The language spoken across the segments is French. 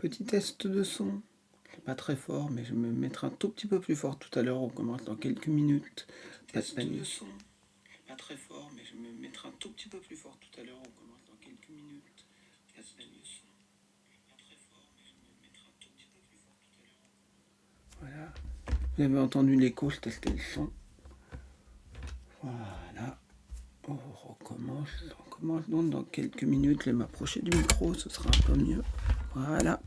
Petit test de son. C'est pas très fort, mais je vais me mettre un tout petit peu plus fort tout à l'heure. On commence dans quelques minutes. Pas de panique. Son. Pas très fort, mais je vais me mettre un tout petit peu plus fort tout à l'heure. On commence dans quelques minutes. Pas de panique. Pas très fort, mais je vais me mettre un tout petit peu plus fort tout à l'heure. Voilà. Vous avez entendu l'écho, je testais le son. Voilà. On recommence donc dans quelques minutes. Je vais m'approcher du micro, ce sera un peu mieux. Voilà.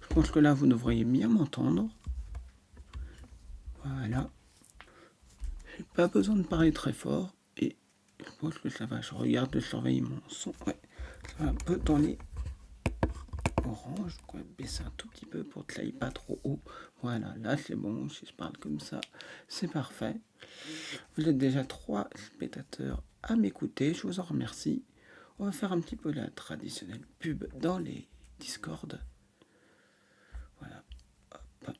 Je pense que là, vous devriez bien m'entendre. Voilà. J'ai pas besoin de parler très fort. Et je pense que ça va. Je regarde, je surveille mon son. Ouais. Ça va un peu dans les oranges. Je vais baisser un tout petit peu pour que ça aille pas trop haut. Voilà, là c'est bon. Si je parle comme ça, c'est parfait. Vous êtes déjà 3 spectateurs à m'écouter. Je vous en remercie. On va faire un petit peu la traditionnelle pub dans les Discord. Voilà. Hop.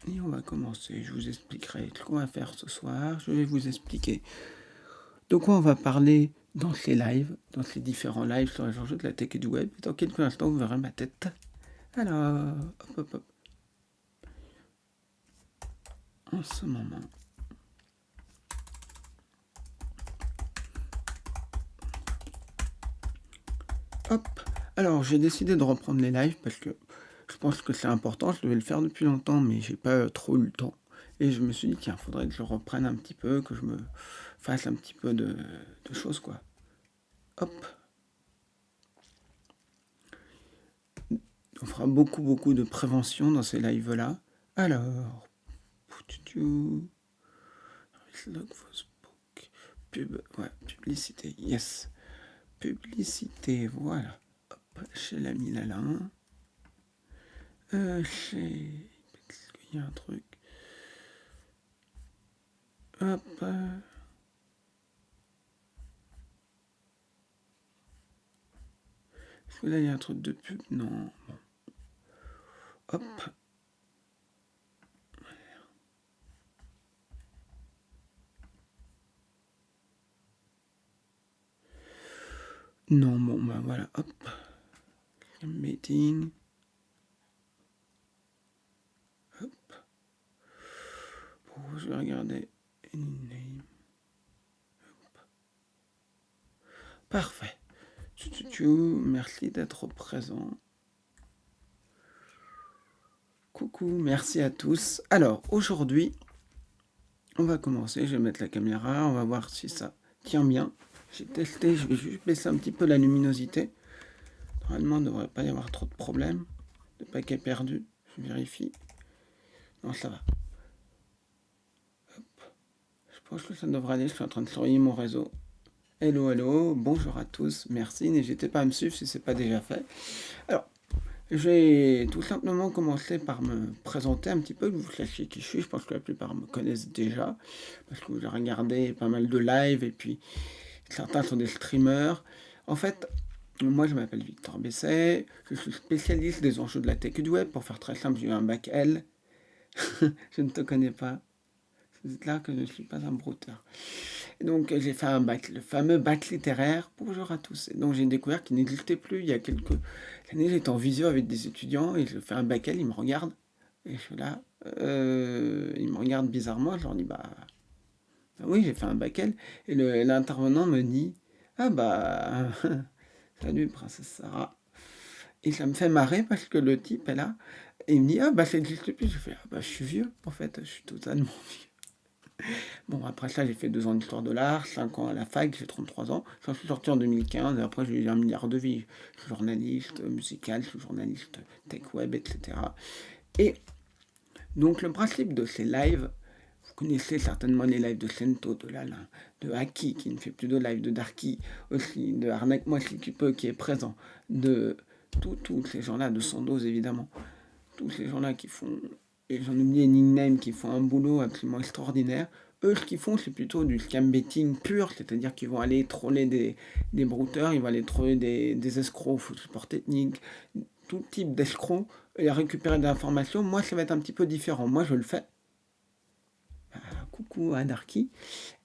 Et on va commencer. Je vous expliquerai ce qu'on va faire ce soir. Je vais vous expliquer de quoi on va parler dans ces lives, dans ces différents lives sur les enjeux de la tech et du web. Et dans quelques instants, vous verrez ma tête. Alors, hop, hop, hop. En ce moment. Hop. Alors, j'ai décidé de reprendre les lives parce que je pense que c'est important. Je devais le faire depuis longtemps, mais j'ai pas trop eu le temps. Et je me suis dit, tiens, faudrait que je reprenne un petit peu, que je me fasse un petit peu de choses, quoi. Hop. On fera beaucoup de prévention dans ces lives-là. Alors, Facebook, pub, ouais, publicité, yes. Publicité, voilà. Hop, chez l'ami Lalin. Chez... Est-ce qu'il y a un truc? Hop. Est-ce que là, il y a un truc de pub? Non. Bon. Hop. Non, bon, bah voilà, hop. Meeting. Hop. Bon, je vais regarder. Name. Hop. Parfait. Merci d'être présent. Coucou, merci à tous. Alors, aujourd'hui, on va commencer. Je vais mettre la caméra. On va voir si ça tient bien. J'ai testé. Je vais juste baisser un petit peu la luminosité. Normalement, il ne devrait pas y avoir trop de problèmes. Le paquet perdu. Je vérifie. Non, ça va. Hop. Je pense que ça devrait aller. Je suis en train de surveiller mon réseau. Hello, bonjour à tous. Merci. N'hésitez pas à me suivre si ce n'est pas déjà fait. Alors, je vais tout simplement commencer par me présenter un petit peu, que vous sachiez qui je suis. Je pense que la plupart me connaissent déjà, parce que j'ai regardé pas mal de lives, et puis certains sont des streamers. En fait, moi je m'appelle Victor Besset, je suis spécialiste des enjeux de la tech et du web. Pour faire très simple, j'ai eu un bac L. Je ne te connais pas. C'est là que je ne suis pas un brouteur. Et donc j'ai fait un bac, le fameux bac littéraire. Bonjour à tous. Et donc j'ai découvert qu'il n'existait plus il y a quelques années. J'étais en visio avec des étudiants et je fais un bac L, ils me regardent. Et je suis là, ils me regardent bizarrement. Je leur dis bah oui, j'ai fait un bac L. Et l'intervenant me dit ah bah salut princesse Sarah. Et ça me fait marrer parce que le type est là. Et il me dit ah bah ça n'existe plus. Je fais ah bah je suis vieux en fait, je suis totalement vieux. Bon, après ça, j'ai fait 2 ans d'histoire de l'art, 5 ans à la fac, j'ai 33 ans. J'en suis sorti en 2015, et après j'ai eu un milliard de vies. Je suis journaliste musical, je suis journaliste tech web, etc. Et donc le principe de ces lives, vous connaissez certainement les lives de Sento, de Lalin, de Haki, qui ne fait plus de live, de Darky aussi, de Arnaque-moi si tu peux, qui est présent, de tous ces gens-là, de Sandoz évidemment, tous ces gens-là qui font, et j'en oublie nickname, qui font un boulot absolument extraordinaire. Eux, ce qu'ils font, c'est plutôt du scam betting pur, c'est-à-dire qu'ils vont aller troller des brouteurs, ils vont aller troller des escrocs, faux support technique, tout type d'escrocs, et récupérer des informations. Moi, ça va être un petit peu différent. Moi, je le fais. Coucou à Darky.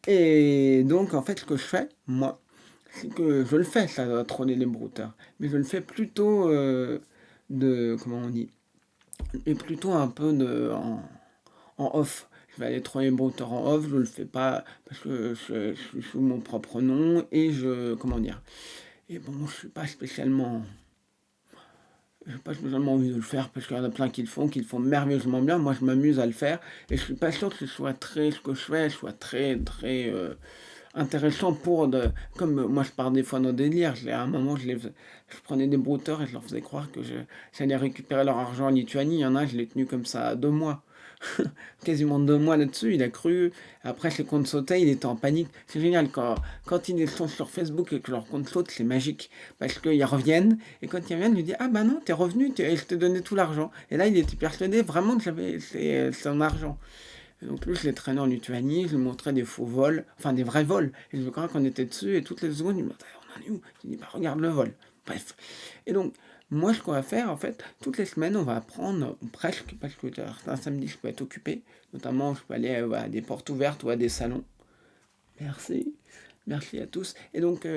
Et donc, en fait, ce que je fais, moi, c'est que je le fais, ça, troller les brouteurs. Mais je le fais plutôt comment on dit, et plutôt un peu en off. Je vais aller trouver les brouteurs en off, je le fais pas parce que je suis sous mon propre nom et comment dire, et bon, j'ai pas spécialement envie de le faire parce qu'il y en a plein qui le font merveilleusement bien. Moi, je m'amuse à le faire et je suis pas sûr que ce que je fais soit très, très intéressant comme moi, je pars des fois dans des délires. À un moment, je prenais des brouteurs et je leur faisais croire que j'allais récupérer leur argent en Lituanie. Il y en a, je l'ai tenu comme ça 2 mois. Quasiment 2 mois là-dessus, il a cru. Après, ses comptes sautaient, il était en panique. C'est génial, quand ils sont sur Facebook et que leur compte saute, c'est magique. Parce qu'ils reviennent, et quand ils reviennent, ils lui disent: Ah bah non, t'es revenu, je t'ai donné tout l'argent. Et là, il était persuadé vraiment que j'avais son argent. Et donc, lui, je l'ai traîné en Lituanie, je lui montrais des faux vols, enfin des vrais vols. Et je crois qu'on était dessus, et toutes les secondes, il me dit: On en est où? Il dit: Bah regarde le vol. Bref. Et donc, moi, ce qu'on va faire, en fait, toutes les semaines, on va apprendre, presque, parce que un samedi, je peux être occupé. Notamment, je peux aller à des portes ouvertes ou à des salons. Merci. Merci à tous. Et donc,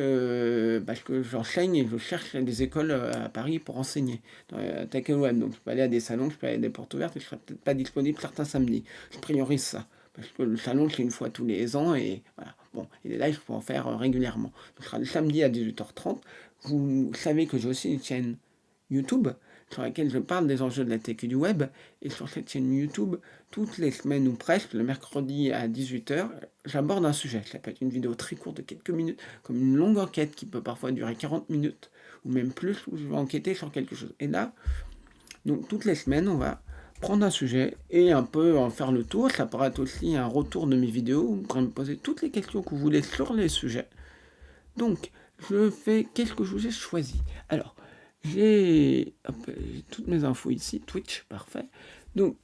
parce que j'enseigne et je cherche des écoles à Paris pour enseigner dans la tech et web. Donc, je peux aller à des salons, je peux aller à des portes ouvertes et je ne serai peut-être pas disponible certains samedis. Je priorise ça. Parce que le salon, c'est une fois tous les ans et voilà. Bon, et les lives, je peux en faire régulièrement. Ce sera le samedi à 18h30. Vous savez que j'ai aussi une chaîne YouTube sur laquelle je parle des enjeux de la tech et du web. Et sur cette chaîne YouTube, toutes les semaines ou presque, le mercredi à 18h, j'aborde un sujet. Ça peut être une vidéo très courte de quelques minutes, comme une longue enquête qui peut parfois durer 40 minutes, ou même plus, où je vais enquêter sur quelque chose. Et là, donc toutes les semaines, on va prendre un sujet et un peu en faire le tour. Ça pourra être aussi un retour de mes vidéos. Vous pourrez me poser toutes les questions que vous voulez sur les sujets. Donc, qu'est-ce que je vous ai choisi? Alors, j'ai toutes mes infos ici, Twitch, parfait. Donc,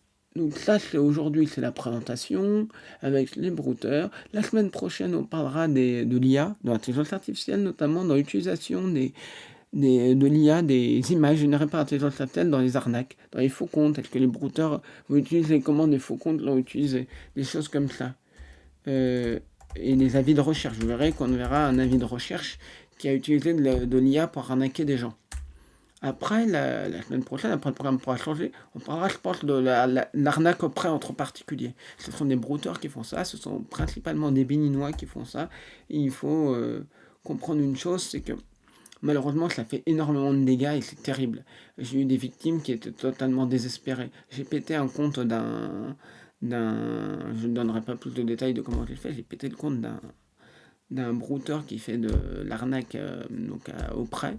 ça, aujourd'hui, c'est la présentation avec les brouteurs. La semaine prochaine, on parlera de l'IA, de l'intelligence artificielle, notamment dans l'utilisation de l'IA, des images générées par l'intelligence artificielle dans les arnaques, dans les faux comptes. Est-ce que les brouteurs vont utiliser comment des faux comptes l'ont utilisé? Des choses comme ça. Et les avis de recherche. Vous verrez qu'on verra un avis de recherche qui a utilisé de l'IA pour arnaquer des gens. Après, la semaine prochaine, après le programme pourra changer, on parlera, je pense, de l'arnaque au prêt entre particuliers. Ce sont des brouteurs qui font ça, ce sont principalement des béninois qui font ça. Et il faut comprendre une chose, c'est que malheureusement, ça fait énormément de dégâts et c'est terrible. J'ai eu des victimes qui étaient totalement désespérées. J'ai pété un compte je ne donnerai pas plus de détails de comment j'ai fait, j'ai pété le compte d'un brouteur qui fait de l'arnaque au prêt.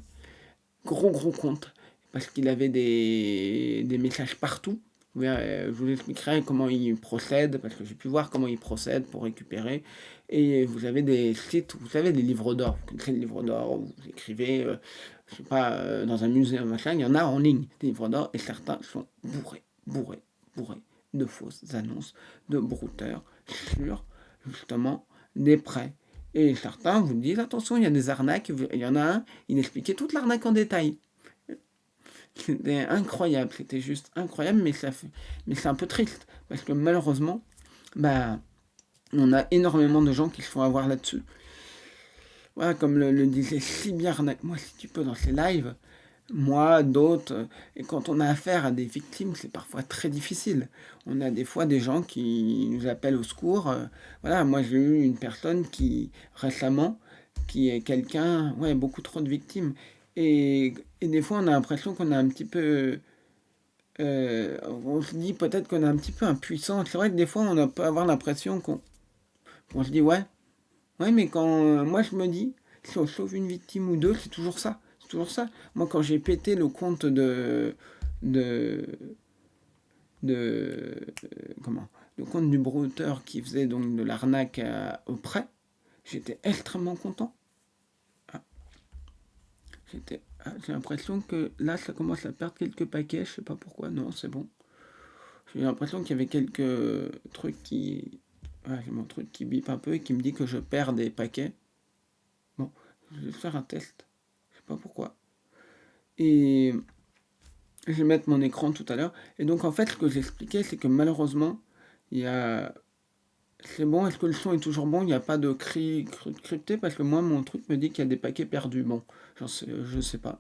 Gros compte, parce qu'il avait des messages partout. Je vous expliquerai comment il procède, parce que j'ai pu voir comment il procède pour récupérer. Et vous avez des sites, vous savez, des livres d'or. Vous créez des livres d'or, vous écrivez, je sais pas, dans un musée, machin, il y en a en ligne, des livres d'or, et certains sont bourrés de fausses annonces de brouteurs sur, justement, des prêts. Et certains vous disent: attention, il y a des arnaques. Il y en a un, il expliquait toute l'arnaque en détail. C'était incroyable, c'était juste incroyable, mais c'est un peu triste. Parce que malheureusement, bah, on a énormément de gens qui se font avoir là-dessus. Voilà, comme le disait si bien Arnaque, moi, si tu peux, dans ses lives, moi, d'autres, et quand on a affaire à des victimes, c'est parfois très difficile. On a des fois des gens qui nous appellent au secours. Voilà, moi j'ai eu une personne récemment, qui est quelqu'un, ouais, beaucoup trop de victimes. Et des fois on a l'impression qu'on a un petit peu, on se dit peut-être qu'on est un petit peu impuissant. C'est vrai que des fois peut avoir l'impression qu'on se dit: ouais, mais quand moi je me dis, si on sauve une victime ou deux, c'est toujours ça. C'est toujours ça. Moi, quand j'ai pété le compte de, comment, le compte du brouteur qui faisait donc de l'arnaque au prêt, j'étais extrêmement content. Ah, j'ai l'impression que là, ça commence à perdre quelques paquets. Je sais pas pourquoi. Non, c'est bon. J'ai l'impression qu'il y avait quelques trucs qui, j'ai mon truc qui bip un peu et qui me dit que je perds des paquets. Bon, je vais faire un test. Je sais pas pourquoi. Et je vais mettre mon écran tout à l'heure. Et donc en fait, ce que j'expliquais, c'est que malheureusement, il y a... C'est bon, est-ce que le son est toujours bon? Il n'y a pas de crypté parce que moi, mon truc me dit qu'il y a des paquets perdus. Bon, je sais pas.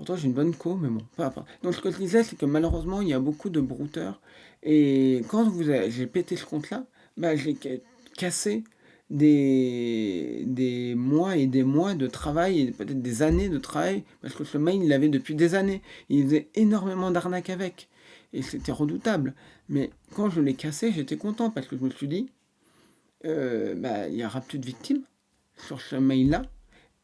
Pourtant, j'ai une bonne co, mais bon, peu importe. Donc, ce que je disais, c'est que malheureusement, il y a beaucoup de brouteurs. Et quand j'ai pété ce compte-là, bah, j'ai cassé des mois et des mois de travail, et peut-être des années de travail, parce que ce mail, il l'avait depuis des années. Il faisait énormément d'arnaques avec. Et c'était redoutable. Mais quand je l'ai cassé, j'étais content, parce que je me suis dit, bah, il n'y aura plus de victimes sur ce mail-là.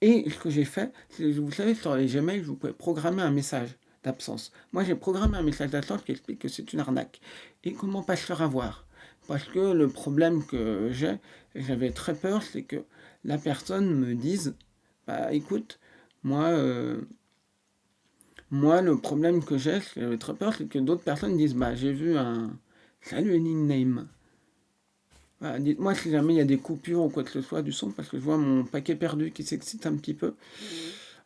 Et ce que j'ai fait, c'est, vous savez, sur les Gmail, vous pouvez programmer un message d'absence. Moi, j'ai programmé un message d'absence qui explique que c'est une arnaque. Et comment pas se faire avoir? Parce que le problème que j'avais très peur, c'est que la personne me dise, bah écoute, moi, le problème que j'avais très peur, c'est que d'autres personnes disent, bah j'ai vu un... Salut Name. Voilà, dites-moi si jamais il y a des coupures ou quoi que ce soit du son, parce que je vois mon paquet perdu qui s'excite un petit peu.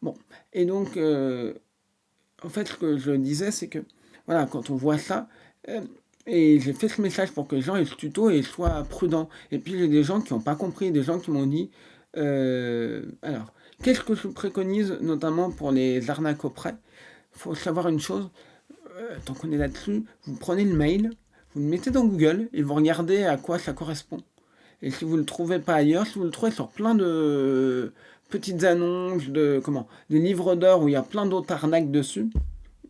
Bon, et donc, en fait, ce que je disais, c'est que, voilà, quand on voit ça, euh, et j'ai fait ce message pour que les gens aient ce tuto et soient prudents. Et puis, j'ai des gens qui n'ont pas compris, des gens qui m'ont dit, alors, qu'est-ce que je préconise, notamment pour les arnaques auprès? Il faut savoir une chose, tant qu'on est là-dessus, vous prenez le mail, vous le mettez dans Google et vous regardez à quoi ça correspond. Et si vous ne le trouvez pas ailleurs, si vous le trouvez sur plein de petites annonces, des livres d'or où il y a plein d'autres arnaques dessus,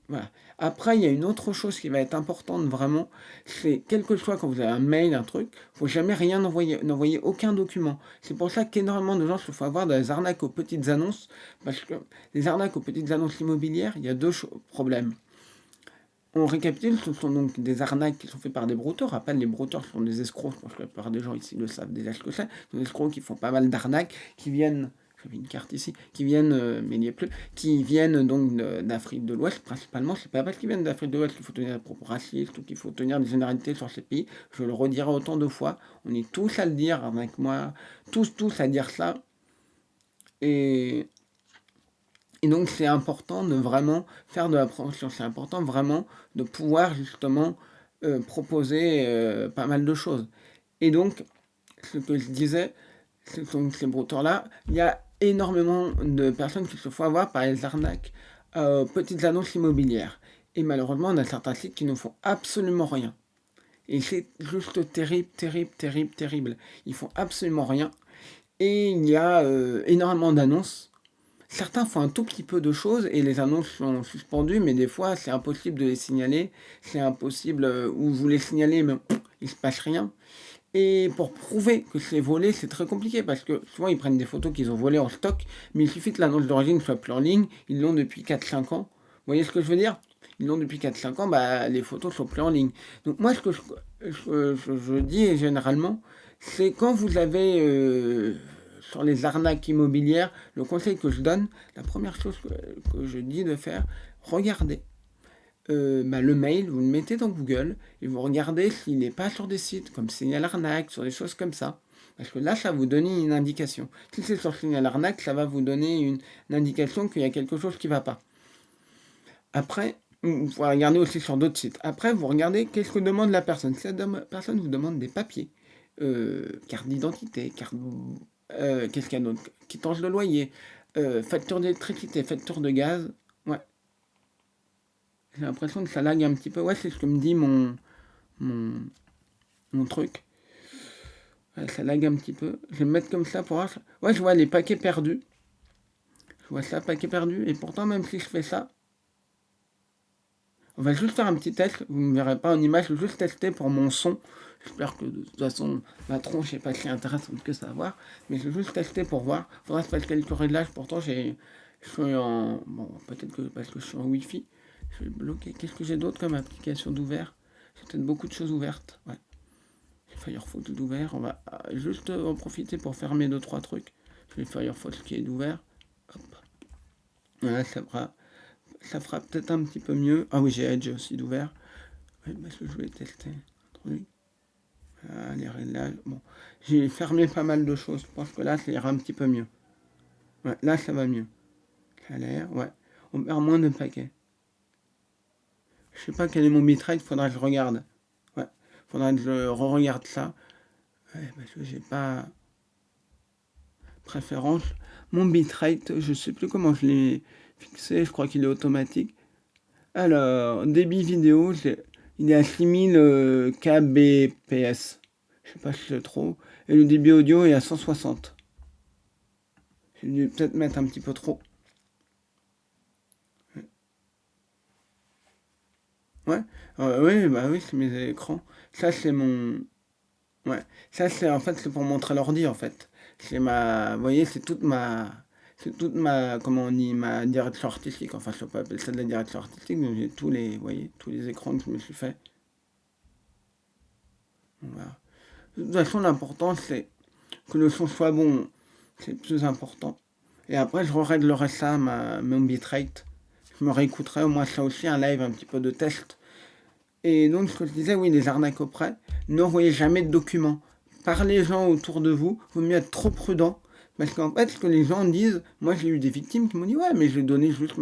voilà. Après, il y a une autre chose qui va être importante vraiment, c'est quel que soit quand vous avez un mail, un truc, faut jamais rien envoyer, n'envoyer aucun document. C'est pour ça qu'énormément de gens se font avoir des arnaques aux petites annonces, parce que les arnaques aux petites annonces immobilières, il y a deux problèmes. On récapitule, ce sont donc des arnaques qui sont faites par des brouteurs. Rappelle, les brouteurs sont des escrocs, je pense que la plupart des gens ici le savent déjà ce que c'est. Ce sont des escrocs qui font pas mal d'arnaques, qui viennent, j'avais une carte ici, qui viennent, mais il n'y a plus, qui viennent donc d'Afrique de l'Ouest principalement. C'est pas parce qu'ils viennent d'Afrique de l'Ouest qu'il faut tenir des propos racistes ou qu'il faut tenir des généralités sur ces pays. Je le redirai autant de fois. On est tous à le dire avec moi, tous à dire ça. Et Et donc c'est important de vraiment faire de la prévention, c'est important vraiment de pouvoir justement proposer pas mal de choses. Et donc, ce que je disais, c'est que ces brouteurs-là, il y a énormément de personnes qui se font avoir par les arnaques petites annonces immobilières. Et malheureusement, on a certains sites qui ne font absolument rien. Et c'est juste terrible, terrible, terrible, terrible. Ils font absolument rien. Et il y a énormément d'annonces. Certains font un tout petit peu de choses et les annonces sont suspendues, mais des fois c'est impossible de les signaler. C'est impossible, ou vous les signalez, mais il se passe rien. Et pour prouver que c'est volé, c'est très compliqué parce que souvent ils prennent des photos qu'ils ont volées en stock, mais il suffit que l'annonce d'origine soit plus en ligne. Ils l'ont depuis 4-5 ans. Vous voyez ce que je veux dire? Ils l'ont depuis 4-5 ans, bah, les photos sont plus en ligne. Donc moi, ce que je dis généralement, c'est quand vous avez sur les arnaques immobilières, le conseil que je donne, la première chose que je dis de faire, regardez le mail, vous le mettez dans Google et vous regardez s'il n'est pas sur des sites comme Signal Arnaque, sur des choses comme ça. Parce que là, ça va vous donner une indication. Si c'est sur Signal Arnaque, ça va vous donner une indication qu'il y a quelque chose qui ne va pas. Après, vous pouvez regarder aussi sur d'autres sites. Après, vous regardez qu'est-ce que demande la personne. Si la personne vous demande des papiers, carte d'identité, qu'est-ce qu'il y a d'autre, quittance de loyer, facture d'électricité, facture de gaz, ouais. J'ai l'impression que ça lag un petit peu. Ouais, c'est ce que me dit mon, mon truc. Ouais, ça lag un petit peu. Je vais me mettre comme ça pour voir. Ouais, je vois les paquets perdus. Je vois ça, paquets perdus. Et pourtant, même si je fais ça, on va juste faire un petit test. Vous ne me verrez pas en image. Je vais juste tester pour mon son. J'espère que de toute façon, ma tronche n'est pas si intéressante que ça à voir. Mais je vais juste tester pour voir. Il faudra se faire quelques réglages. Pourtant, je suis en... Bon, peut-être que parce que je suis en Wi-Fi. Je vais bloquer. Qu'est-ce que j'ai d'autre comme application d'ouvert? J'ai peut-être beaucoup de choses ouvertes. Ouais. Firefox d'ouvert. On va juste en profiter pour fermer 2-3 trucs. Je vais Firefox qui est d'ouvert. Hop. Voilà, ça fera peut-être un petit peu mieux. Ah oui, j'ai Edge aussi d'ouvert. Oui, parce que je vais tester un truc. Les réglages. Bon, j'ai fermé pas mal de choses. Je pense que là, ça ira un petit peu mieux. Ouais, là, ça va mieux. Ça a l'air, ouais. On perd moins de paquets. Je sais pas quel est mon bitrate, faudra que je regarde. Ouais, faudra que je re-regarde ça. Ouais, parce que j'ai pas préférence. Mon bitrate, je sais plus comment je l'ai fixé, je crois qu'il est automatique. Alors, débit vidéo, il est à 6000 kbps. Je sais pas si c'est trop. Et le débit audio est à 160. Je vais peut-être mettre un petit peu trop. Ouais, oui, bah oui, c'est mes écrans. Ça, c'est mon. Ouais, ça, c'est en fait, c'est pour montrer l'ordi, en fait. C'est ma. Vous voyez, c'est toute ma. C'est toute ma. Comment on dit? Ma direction artistique. Enfin, je peux pas appeler ça de la direction artistique, mais j'ai tous les. Vous voyez, tous les écrans que je me suis fait. Voilà. De toute façon, l'important, c'est que le son soit bon. C'est le plus important. Et après, je réglerai ça, mon bitrate. Je me réécouterai au moins ça aussi, un live, un petit peu de test. Et donc, ce que je disais, oui, les arnaques auprès, n'envoyez jamais de documents. Parlez aux gens autour de vous, il vaut mieux être trop prudent. Parce qu'en fait, ce que les gens disent, moi j'ai eu des victimes qui m'ont dit, ouais, mais j'ai donné juste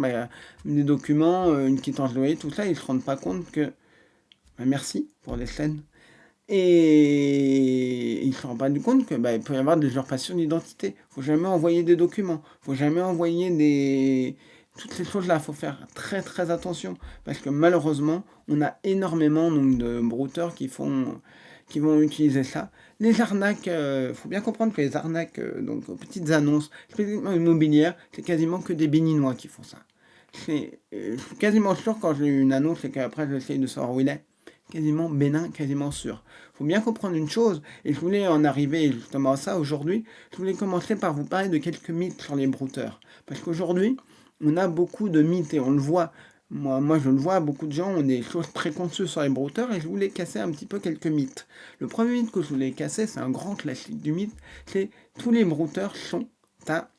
des documents, une quittance de loyer, tout ça, ils se rendent pas compte que, bah, merci pour les scènes. Et ils ne se rendent pas compte que il peut y avoir des usurpations d'identité. Faut jamais envoyer des documents. Faut jamais envoyer des... Toutes ces choses-là, il faut faire très très attention. Parce que malheureusement, on a énormément donc, de brouteurs qui vont utiliser ça. Les arnaques, faut bien comprendre que les arnaques, donc aux petites annonces, spécifiquement immobilières, c'est quasiment que des béninois qui font ça. Je suis quasiment sûr quand j'ai eu une annonce et qu'après j'essaye de savoir où il est. Quasiment bénin, quasiment sûr. Il faut bien comprendre une chose, et je voulais en arriver justement à ça aujourd'hui, je voulais commencer par vous parler de quelques mythes sur les brouteurs. Parce qu'aujourd'hui, on a beaucoup de mythes et on le voit. Moi, je le vois, beaucoup de gens ont des choses préconçues sur les brouteurs et je voulais casser un petit peu quelques mythes. Le premier mythe que je voulais casser, c'est un grand classique du mythe, c'est tous les brouteurs sont à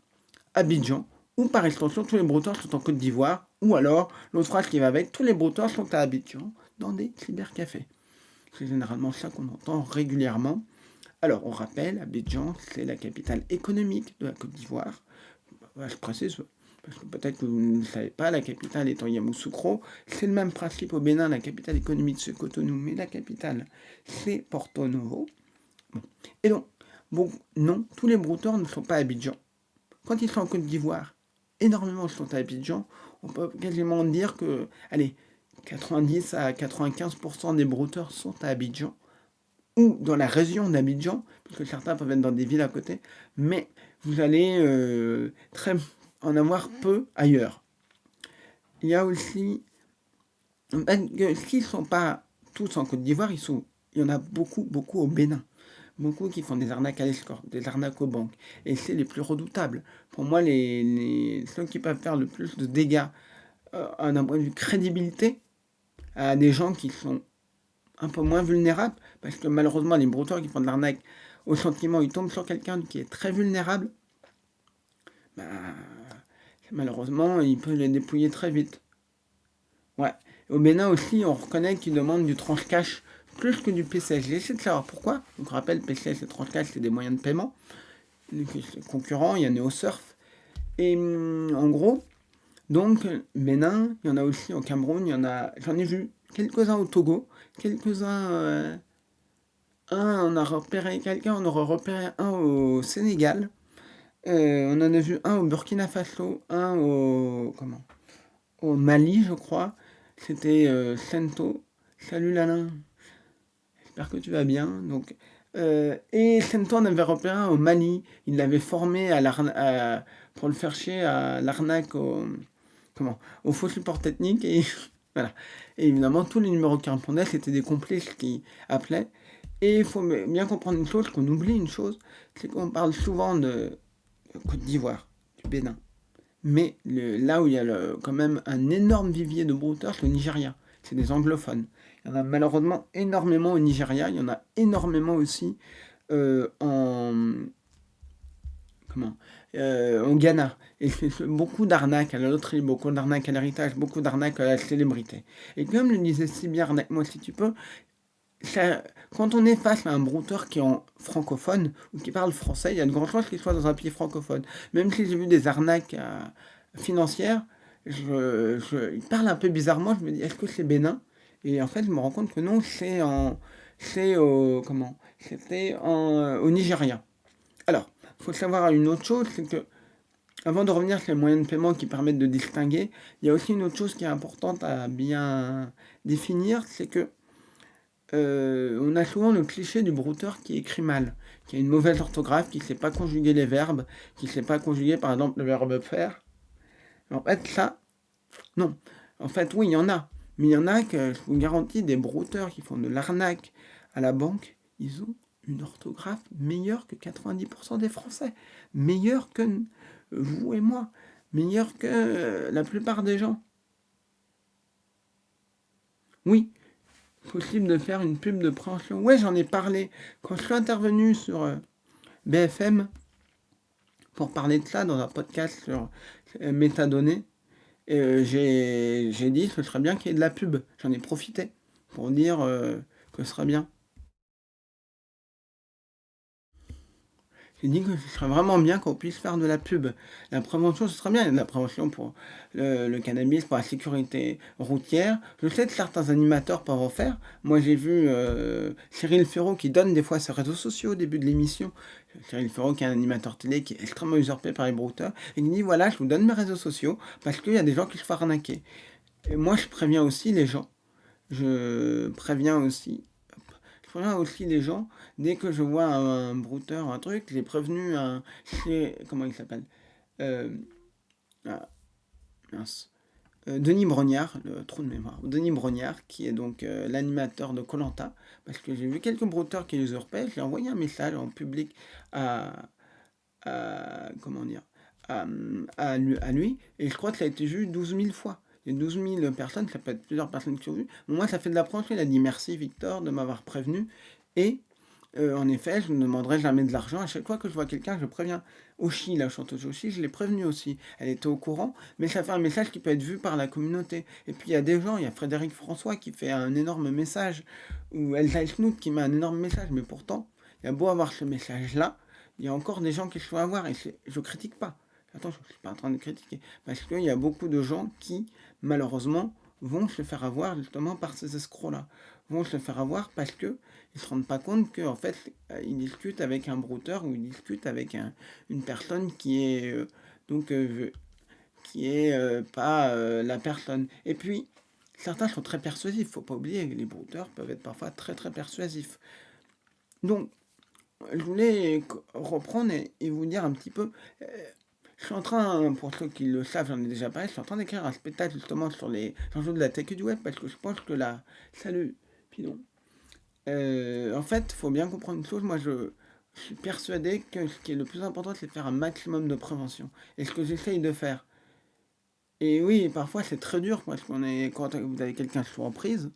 Abidjan, ou par extension, tous les brouteurs sont en Côte d'Ivoire, ou alors, l'autre phrase qui va avec, tous les brouteurs sont à Abidjan, dans des cybercafés. C'est généralement ça qu'on entend régulièrement. Alors, on rappelle, Abidjan, c'est la capitale économique de la Côte d'Ivoire. Je précise, parce que peut-être que vous ne le savez pas, la capitale étant Yamoussoukro. C'est le même principe au Bénin, la capitale économique c'est Cotonou, mais la capitale c'est Porto Novo. Bon. Et donc, bon, non, tous les brouteurs ne sont pas à Abidjan. Quand ils sont en Côte d'Ivoire, énormément sont à Abidjan. On peut quasiment dire que, allez, 90 à 95% des brouteurs sont à Abidjan ou dans la région d'Abidjan, puisque certains peuvent être dans des villes à côté, mais vous allez en avoir peu ailleurs. Il y a aussi, s'ils ne sont pas tous en Côte d'Ivoire, il y en a beaucoup, beaucoup au Bénin. Beaucoup qui font des arnaques à l'escorte, des arnaques aux banques. Et c'est les plus redoutables. Pour moi, ceux qui peuvent faire le plus de dégâts d'un point de vue crédibilité à des gens qui sont un peu moins vulnérables, parce que malheureusement, les brouteurs qui font de l'arnaque au sentiment, ils tombent sur quelqu'un qui est très vulnérable, bah, malheureusement, il peut les dépouiller très vite. Ouais. Au Bénin aussi, on reconnaît qu'ils demandent du tranche-cash plus que du PCS. J'essaie de savoir pourquoi. Donc, je rappelle, PCS et tranche-cash, c'est des moyens de paiement. Les concurrents, il y a NeoSurf. Et en gros, donc, Bénin, il y en a aussi au Cameroun, j'en ai vu quelques-uns au Togo, quelques-uns, on a repéré quelqu'un, on aurait repéré un au Sénégal, on en a vu un au Burkina Faso, un au Mali, je crois, c'était Sento. Salut Lalin, j'espère que tu vas bien. Donc, et Sento on avait repéré un au Mali, il l'avait formé pour le faire chier à l'arnaque au faux support technique et voilà. Et évidemment, tous les numéros qui répondaient, c'était des complices qui appelaient. Et il faut bien comprendre une chose, qu'on oublie une chose, c'est qu'on parle souvent de Côte d'Ivoire, du Bénin. Mais là où il y a quand même un énorme vivier de brouteurs, c'est le Nigeria. C'est des anglophones. Il y en a malheureusement énormément au Nigeria. Il y en a énormément aussi en au Ghana. Et c'est beaucoup d'arnaques à la loterie, beaucoup d'arnaques à l'héritage, beaucoup d'arnaques à la célébrité. Et comme le disait si bien Arnaque-moi si tu peux, quand on est face à un brouteur qui est en francophone ou qui parle français, il y a de grandes chances qu'il soit dans un pays francophone. Même si j'ai vu des arnaques financières, il parle un peu bizarrement, je me dis est-ce que c'est Bénin? Et en fait, je me rends compte que non, c'était au Nigeria. Alors, il faut savoir une autre chose, c'est que Avant de revenir sur les moyens de paiement qui permettent de distinguer, il y a aussi une autre chose qui est importante à bien définir, c'est que on a souvent le cliché du brouteur qui écrit mal, qui a une mauvaise orthographe, qui ne sait pas conjuguer les verbes, qui ne sait pas conjuguer par exemple le verbe faire. En fait, ça, non. En fait, oui, il y en a. Mais il y en a que, je vous garantis, des brouteurs qui font de l'arnaque à la banque, ils ont une orthographe meilleure que 90% des Français. Meilleure que vous et moi. Meilleure que la plupart des gens. Oui, possible de faire une pub de préhension. Ouais, j'en ai parlé. Quand je suis intervenu sur BFM pour parler de ça dans un podcast sur métadonnées, j'ai dit que ce serait bien qu'il y ait de la pub. J'en ai profité pour dire que ce serait bien. J'ai dit que ce serait vraiment bien qu'on puisse faire de la pub. La prévention, ce serait bien. Il y a de la prévention pour le cannabis, pour la sécurité routière. Je sais que certains animateurs peuvent en faire. Moi, j'ai vu Cyril Ferraud qui donne des fois ses réseaux sociaux au début de l'émission. Cyril Ferraud qui est un animateur télé qui est extrêmement usurpé par les brouteurs. Et qui dit, voilà, je vous donne mes réseaux sociaux parce qu'il y a des gens qui se font arnaquer. Et moi, je préviens aussi les gens. Je préviens aussi les gens, dès que je vois un brouteur, un truc, j'ai prévenu un... Comment il s'appelle euh, ah, mince. Denis Brognard, le trou de mémoire. Denis Brognard, qui est donc l'animateur de koh, parce que j'ai vu quelques brouteurs qui usurpaient, j'ai envoyé un message en public à, comment dire, à lui, et je crois que ça a été vu 12 000 fois. Il y a 12 000 personnes, ça peut être plusieurs personnes qui ont vu. Moi, ça fait de la promotion. Il a dit merci Victor de m'avoir prévenu. Et en effet, je ne demanderai jamais de l'argent. À chaque fois que je vois quelqu'un, je préviens. Oshi, la chanteuse Oshi, je l'ai prévenue aussi. Elle était au courant, mais ça fait un message qui peut être vu par la communauté. Et puis il y a des gens, il y a Frédéric François qui fait un énorme message, ou Elsa Snout qui met un énorme message, mais pourtant, il y a beau avoir ce message-là, il y a encore des gens qui se font avoir, et je critique pas. Attention, je ne suis pas en train de critiquer, parce qu'il y a beaucoup de gens qui, malheureusement, vont se faire avoir justement par ces escrocs-là. Vont se faire avoir parce que ils se rendent pas compte qu'en fait, ils discutent avec un brouteur ou ils discutent avec une personne qui est donc qui est pas la personne. Et puis, certains sont très persuasifs. Faut pas oublier que les brouteurs peuvent être parfois très très persuasifs. Donc, je voulais reprendre et vous dire un petit peu. Je suis en train, pour ceux qui le savent, j'en ai déjà parlé, je suis en train d'écrire un spectacle justement sur les enjeux de la tech et du web parce que je pense que la... Salut, Pilon. En fait, il faut bien comprendre une chose, moi je suis persuadé que ce qui est le plus important, c'est de faire un maximum de prévention. Et ce que j'essaye de faire. Et oui, parfois c'est très dur parce qu'on est, quand vous avez quelqu'un sous emprise,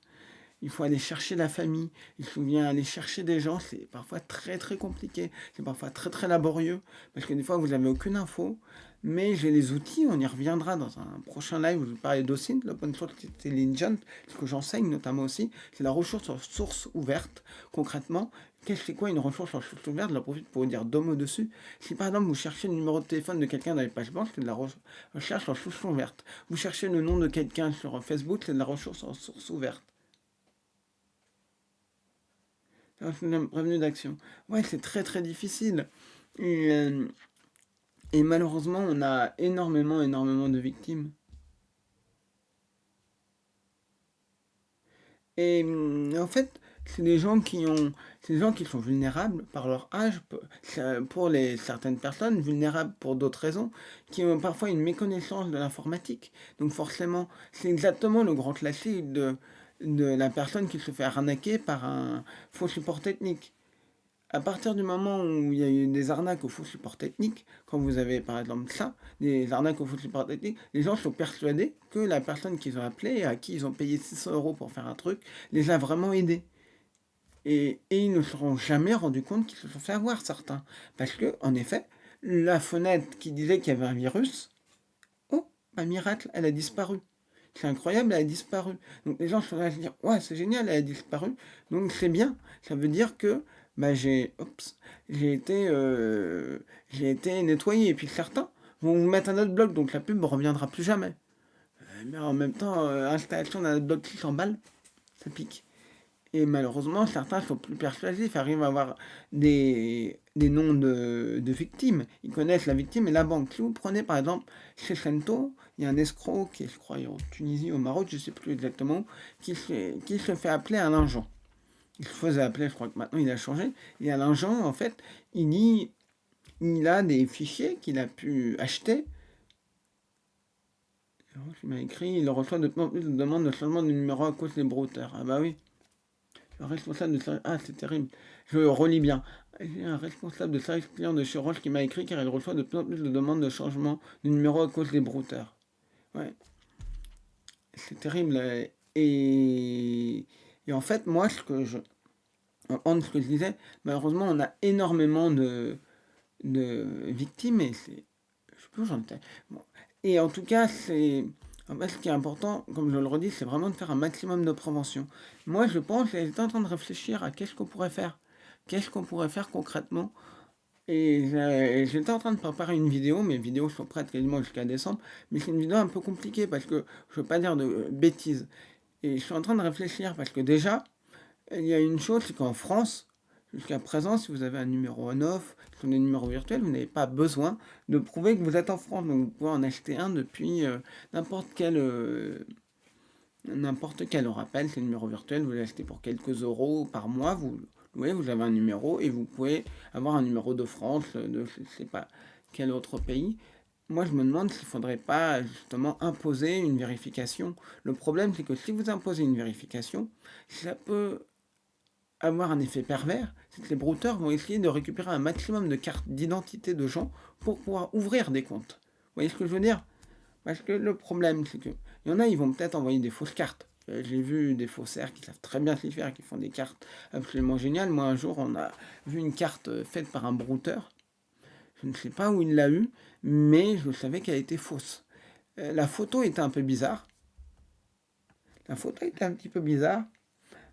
il faut aller chercher la famille, il faut bien aller chercher des gens, c'est parfois très très compliqué, c'est parfois très très laborieux, parce que des fois vous n'avez aucune info, mais j'ai les outils, on y reviendra dans un prochain live où je vais parler d'OSINT, l'Open Source Intelligence, ce que j'enseigne notamment aussi, c'est la ressource en source ouverte, concrètement. Qu'est-ce que c'est quoi une ressource en source ouverte? Je la profite pour vous dire deux mots dessus. Si par exemple vous cherchez le numéro de téléphone de quelqu'un dans les pages blanches, c'est de la recherche en source ouverte. Vous cherchez le nom de quelqu'un sur Facebook, c'est de la ressource en source ouverte. Un revenu d'action. Ouais, c'est très très difficile. Et malheureusement, on a énormément de victimes. Et en fait, c'est des gens qui ont, c'est des gens qui sont vulnérables par leur âge, pour certaines personnes, vulnérables pour d'autres raisons, qui ont parfois une méconnaissance de l'informatique. Donc forcément, c'est exactement le grand classique de la personne qui se fait arnaquer par un faux support technique. À partir du moment où il y a eu des arnaques au faux support technique, quand vous avez par exemple ça, des arnaques au faux support technique, les gens sont persuadés que la personne qu'ils ont appelée, à qui ils ont payé 600 € pour faire un truc, les a vraiment aidés. Et ils ne se seront jamais rendus compte qu'ils se sont fait avoir, certains. Parce que, en effet, la fenêtre qui disait qu'il y avait un virus, oh, un miracle, elle a disparu. C'est incroyable, elle a disparu. Donc les gens sont là à se dire, ouais, c'est génial, elle a disparu. Donc c'est bien. Ça veut dire que bah, j'ai été nettoyé. Et puis certains vont vous mettre un autre bloc, donc la pub ne reviendra plus jamais. Mais en même temps, installation d'un autre bloc 600 balles, ça pique. Et malheureusement, certains sont plus persuasifs, arrivent à avoir des noms de victimes. Ils connaissent la victime et la banque. Si vous prenez par exemple Chechento, il y a un escroc qui est, je crois, en Tunisie, au Maroc, je ne sais plus exactement, qui se fait appeler Alain Jean. Il se faisait appeler, je crois que maintenant il a changé. Et Alain Jean, en fait, il a des fichiers qu'il a pu acheter. Il m'a écrit, il reçoit de plus en plus de demandes de changement de numéro à cause des brouteurs. Ah bah oui. Le responsable de service... Ah, c'est terrible. Je relis bien. J'ai un responsable de service client de chez Roche qui m'a écrit car il reçoit de plus en plus de demandes de changement de numéro à cause des brouteurs. Ouais, c'est terrible. Et en fait, moi, en ce que je disais, malheureusement, on a énormément de victimes et c'est... Je sais plus où j'en étais. Bon. Et en tout cas, en fait, ce qui est important, comme je le redis, c'est vraiment de faire un maximum de prévention. Moi, je pense, j'étais en train de réfléchir à qu'est-ce qu'on pourrait faire. Qu'est-ce qu'on pourrait faire concrètement. Et j'étais en train de préparer une vidéo, mes vidéos sont prêtes quasiment jusqu'à décembre, mais c'est une vidéo un peu compliquée parce que je veux pas dire de bêtises. Et je suis en train de réfléchir parce que déjà, il y a une chose, c'est qu'en France, jusqu'à présent, si vous avez un numéro on-off, sur des numéros virtuels, vous n'avez pas besoin de prouver que vous êtes en France. Donc vous pouvez en acheter un depuis n'importe quel, n'importe quel. On rappelle, c'est un numéro virtuel, vous l'achetez pour quelques euros par mois, vous louez, vous avez un numéro et vous pouvez avoir un numéro de France, de je ne sais pas quel autre pays. Moi, je me demande s'il ne faudrait pas justement imposer une vérification. Le problème, c'est que si vous imposez une vérification, ça peut avoir un effet pervers, c'est que les brouteurs vont essayer de récupérer un maximum de cartes d'identité de gens pour pouvoir ouvrir des comptes. Vous voyez ce que je veux dire? Parce que le problème, c'est que il y en a, ils vont peut-être envoyer des fausses cartes. J'ai vu des faussaires qui savent très bien s'y faire, qui font des cartes absolument géniales. Moi, un jour, on a vu une carte faite par un brouteur. Je ne sais pas où il l'a eu, mais je savais qu'elle était fausse. La photo était un peu bizarre. La photo était un petit peu bizarre.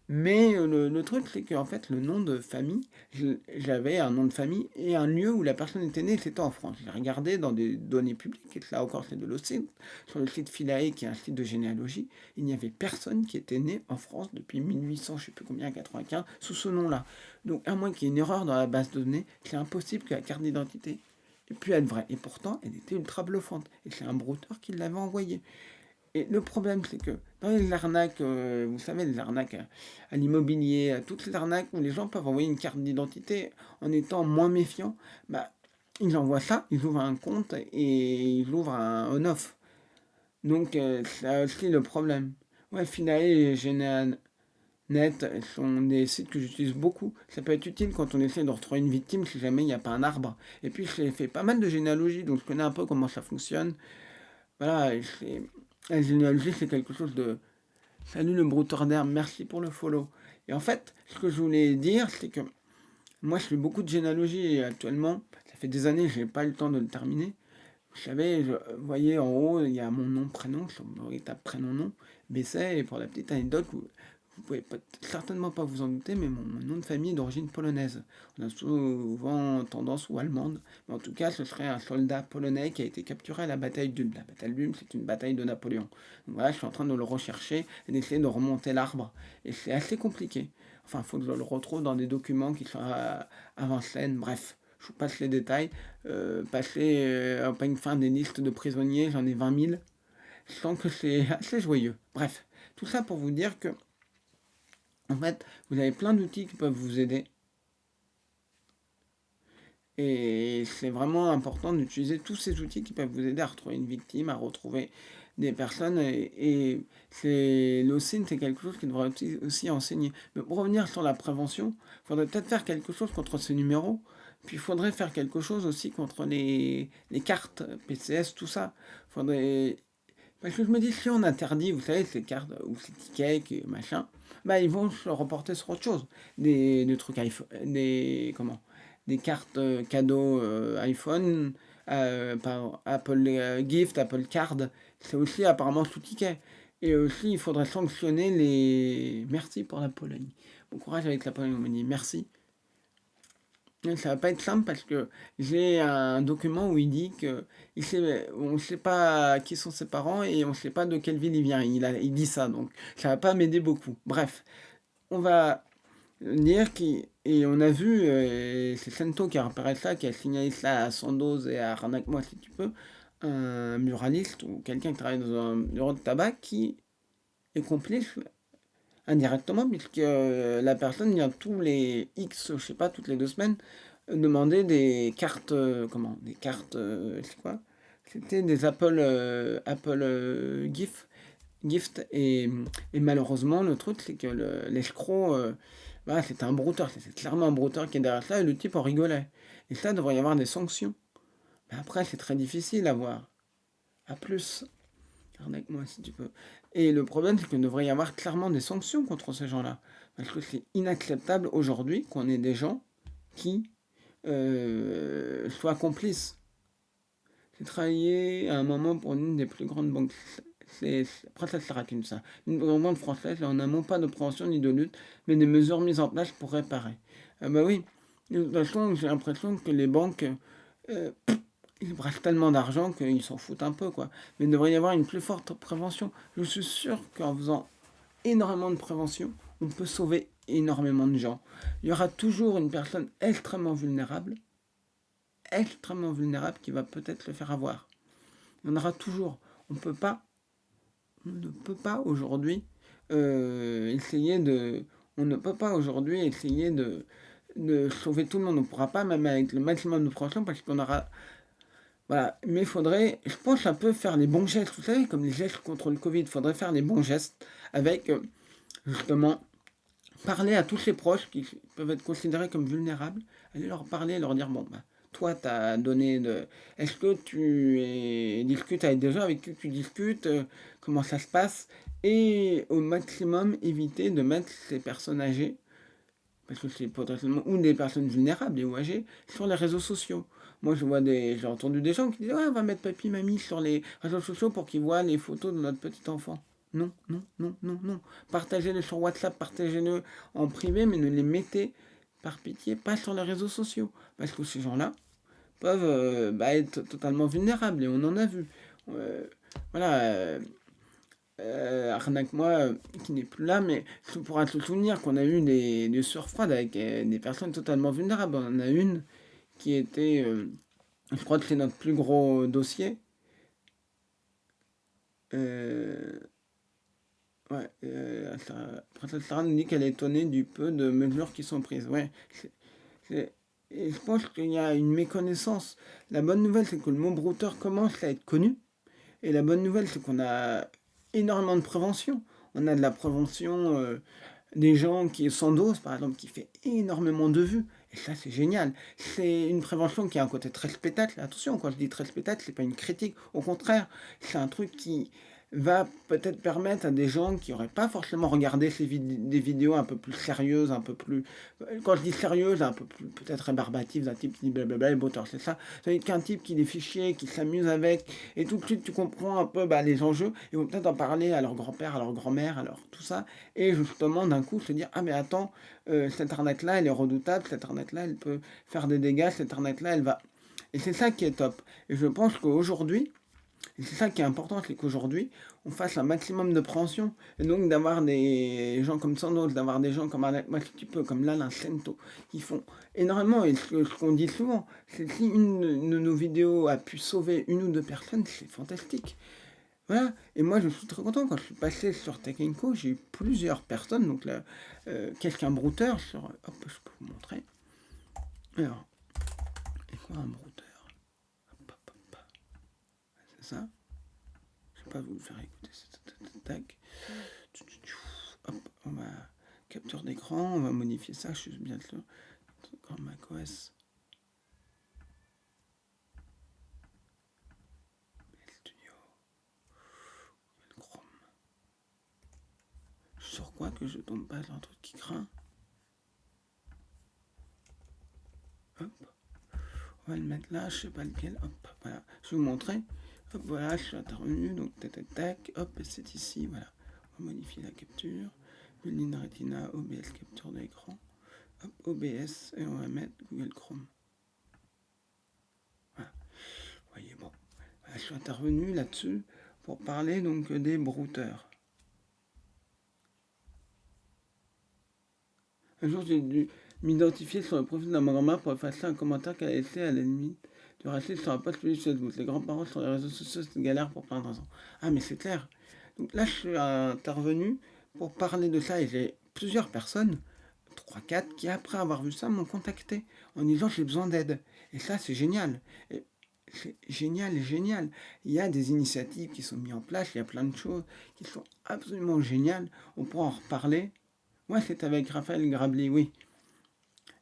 Mais le truc, c'est qu'en fait, le nom de famille, j'avais un nom de famille et un lieu où la personne était née, c'était en France. J'ai regardé dans des données publiques, et là encore, c'est de l'OCID, sur le site Philae, qui est un site de généalogie, il n'y avait personne qui était né en France depuis 1800, je sais plus combien, 95, sous ce nom-là. Donc, à moins qu'il y ait une erreur dans la base de données, c'est impossible que la carte d'identité ait pu être vraie. Et pourtant, elle était ultra bluffante. Et c'est un brouteur qui l'avait envoyée. Et le problème, c'est que dans les arnaques, vous savez, les arnaques à l'immobilier, à toutes les arnaques où les gens peuvent envoyer une carte d'identité en étant moins méfiants, bah, ils envoient ça, ils ouvrent un compte et ils ouvrent un on-off. Donc, c'est aussi le problème. Ouais, Finae et Généanet sont des sites que j'utilise beaucoup. Ça peut être utile quand on essaie de retrouver une victime si jamais il n'y a pas un arbre. Et puis, j'ai fait pas mal de généalogie, donc je connais un peu comment ça fonctionne. Voilà, la généalogie, c'est quelque chose de... Salut le brouteur d'herbe, merci pour le follow. Et en fait, ce que je voulais dire, c'est que moi, je fais beaucoup de généalogie et actuellement, ça fait des années que je n'ai pas eu le temps de le terminer. Vous savez, vous voyez en haut, il y a mon nom, prénom, sur mon étape prénom-nom, BC, et pour la petite anecdote, vous pouvez certainement pas vous en douter, mais mon nom de famille est d'origine polonaise. On a souvent tendance ou allemande, mais en tout cas, ce serait un soldat polonais qui a été capturé à la bataille d'Ulm. La bataille d'Ulm, c'est une bataille de Napoléon. Donc voilà, je suis en train de le rechercher et d'essayer de remonter l'arbre. Et c'est assez compliqué. Enfin, il faut que je le retrouve dans des documents qui sont à Vincennes, bref. Je vous passe les détails. Passer en peigne fin des listes de prisonniers, j'en ai 20 000. Je sens que c'est assez joyeux. Bref, tout ça pour vous dire que en fait, vous avez plein d'outils qui peuvent vous aider. Et c'est vraiment important d'utiliser tous ces outils qui peuvent vous aider à retrouver une victime, à retrouver des personnes. Et l'OSINT, c'est quelque chose qui devrait aussi enseigner. Mais pour revenir sur la prévention, il faudrait peut-être faire quelque chose contre ces numéros. Puis il faudrait faire quelque chose aussi contre les cartes PCS, tout ça. Faudrait... Parce que je me dis, si on interdit, vous savez, ces cartes ou ces tickets, machin, bah ils vont se reporter sur autre chose. Des trucs iPhone, des cartes cadeaux iPhone, par Apple Gift, Apple Card, c'est aussi apparemment sous ticket. Et aussi, il faudrait sanctionner les... Merci pour la Pologne. Bon courage avec la Pologne, on me dit merci. Ça va pas être simple parce que j'ai un document où il dit que on ne sait pas qui sont ses parents et on ne sait pas de quelle ville il vient. Il dit ça, donc ça va pas m'aider beaucoup. Bref, on va dire et on a vu, c'est Sento qui a repéré ça, qui a signalé ça à Sandoz et à Arnaque-moi si tu peux, un muraliste ou quelqu'un qui travaille dans un bureau de tabac qui est complice indirectement, puisque la personne vient tous les X, je sais pas, toutes les 2 semaines, demander des cartes, des cartes, c'est quoi? C'était des Apple Gift, et malheureusement, le truc, c'est que l'escroc, voilà, c'était un brouteur, c'est clairement un brouteur qui est derrière ça, et le type en rigolait. Et ça, devrait y avoir des sanctions. Mais après, c'est très difficile à voir. À plus. Arnaque-moi si tu peux. Et le problème, c'est qu'il devrait y avoir clairement des sanctions contre ces gens-là. Parce que c'est inacceptable aujourd'hui qu'on ait des gens qui soient complices. J'ai travaillé à un moment pour une des plus grandes banques. Après, ça s'arrête comme ça. Une grande banque française, là, on n'a pas de prévention ni de lutte, mais des mesures mises en place pour réparer. Bah oui, de toute façon, j'ai l'impression que les banques, euh, ils brassent tellement d'argent qu'ils s'en foutent un peu, quoi. Mais il devrait y avoir une plus forte prévention. Je suis sûr qu'en faisant énormément de prévention, on peut sauver énormément de gens. Il y aura toujours une personne extrêmement vulnérable qui va peut-être le faire avoir. Il y en aura toujours. On ne peut pas aujourd'hui essayer de, on ne peut pas aujourd'hui essayer de sauver tout le monde. On ne pourra pas, même avec le maximum de prévention, parce qu'on aura, voilà. Mais il faudrait, je pense, un peu faire les bons gestes. Vous savez, comme les gestes contre le Covid, il faudrait faire les bons gestes avec, justement, parler à tous ses proches qui peuvent être considérés comme vulnérables, aller leur parler, leur dire, bon, bah, toi, tu as donné de... Est-ce que discutes avec des gens avec qui tu discutes, comment ça se passe, et au maximum éviter de mettre ces personnes âgées, parce que c'est potentiellement ou des personnes vulnérables et ou âgées, sur les réseaux sociaux. Moi, j'ai entendu des gens qui disent, ouais, on va mettre papy, mamie sur les réseaux sociaux pour qu'ils voient les photos de notre petit enfant. Non, non, non, non, non. Partagez-les sur WhatsApp, partagez-les en privé, mais ne les mettez, par pitié, pas sur les réseaux sociaux. Parce que ces gens-là peuvent être totalement vulnérables, et on en a vu. Euh, voilà, Arnaque-moi, qui n'est plus là, mais tu pourras te souvenir qu'on a eu des surfroides avec des personnes totalement vulnérables. On en a une qui était, je crois que c'est notre plus gros dossier. Euh, ouais, Princesse Sarah nous dit qu'elle est étonnée du peu de mesures qui sont prises. Ouais, et je pense qu'il y a une méconnaissance. La bonne nouvelle, c'est que le mot brouteur commence à être connu. Et la bonne nouvelle, c'est qu'on a énormément de prévention. On a de la prévention des gens qui est sans dose, par exemple, qui fait énormément de vues. Et ça, c'est génial. C'est une prévention qui a un côté très spectacle. Attention, quand je dis très spectacle, c'est pas une critique. Au contraire, c'est un truc qui va peut-être permettre à des gens qui n'auraient pas forcément regardé des vidéos un peu plus sérieuses, un peu plus... Quand je dis sérieuses, un peu plus peut-être rébarbatives, d'un type qui dit blablabla, et botteur, c'est ça. Ça veut dire qu'un type qui les fichiers, qui s'amuse avec, et tout de suite tu comprends un peu les enjeux, ils vont peut-être en parler à leur grand-père, à leur grand-mère, à leur tout ça, et justement d'un coup se dire, ah mais attends, cette arnaque-là, elle est redoutable, cette arnaque-là, elle peut faire des dégâts, cette arnaque-là, elle va... Et c'est ça qui est top. Et je pense qu'aujourd'hui, et c'est ça qui est important, c'est qu'aujourd'hui, on fasse un maximum de prévention. Et donc d'avoir des gens comme Sandoz, d'avoir des gens comme Alec Machipipo, comme Lala Sento, qui font énormément. Et ce qu'on dit souvent, c'est que si une de nos vidéos a pu sauver une ou deux personnes, c'est fantastique. Voilà. Et moi, je suis très content. Quand je suis passé sur Tech Co, j'ai eu plusieurs personnes. Donc là, qu'est-ce qu'un brouteur sur... Hop, je peux vous montrer. Alors, c'est quoi un brouteur? Hop, hop, hop. C'est ça. Je vais pas vous faire écouter cette tac. Hop, on va capture d'écran, on va modifier ça, je suis bien sûr. Encore macOS. Studio. Chrome. Sur quoi que je tombe pas sur un truc qui craint. Hop. On va le mettre là, je sais pas lequel. Hop, voilà. Je vais vous montrer. Hop, voilà, je suis intervenu. Donc, tac, tac, hop, c'est ici, voilà. On va modifier la capture. Built-in Retina, OBS capture de l'écran. Hop, OBS, et on va mettre Google Chrome. Voilà. Vous voyez, bon. Voilà, je suis intervenu là-dessus pour parler donc des brouteurs. Un jour, j'ai dû m'identifier sur le profil de ma grand-mère pour effacer un commentaire qu'elle a laissé à la limite du racisme sur un post publié sur Facebook. Les grands-parents sur les réseaux sociaux, c'est une galère pour plein de raisons. Ah, mais c'est clair. Donc là, je suis intervenu pour parler de ça et j'ai plusieurs personnes, 3, 4, qui après avoir vu ça m'ont contacté en disant j'ai besoin d'aide. Et ça, c'est génial. Et c'est génial, génial. Il y a des initiatives qui sont mises en place, il y a plein de choses qui sont absolument géniales. On pourra en reparler. Ouais, c'est avec Raphaël Grabli, oui.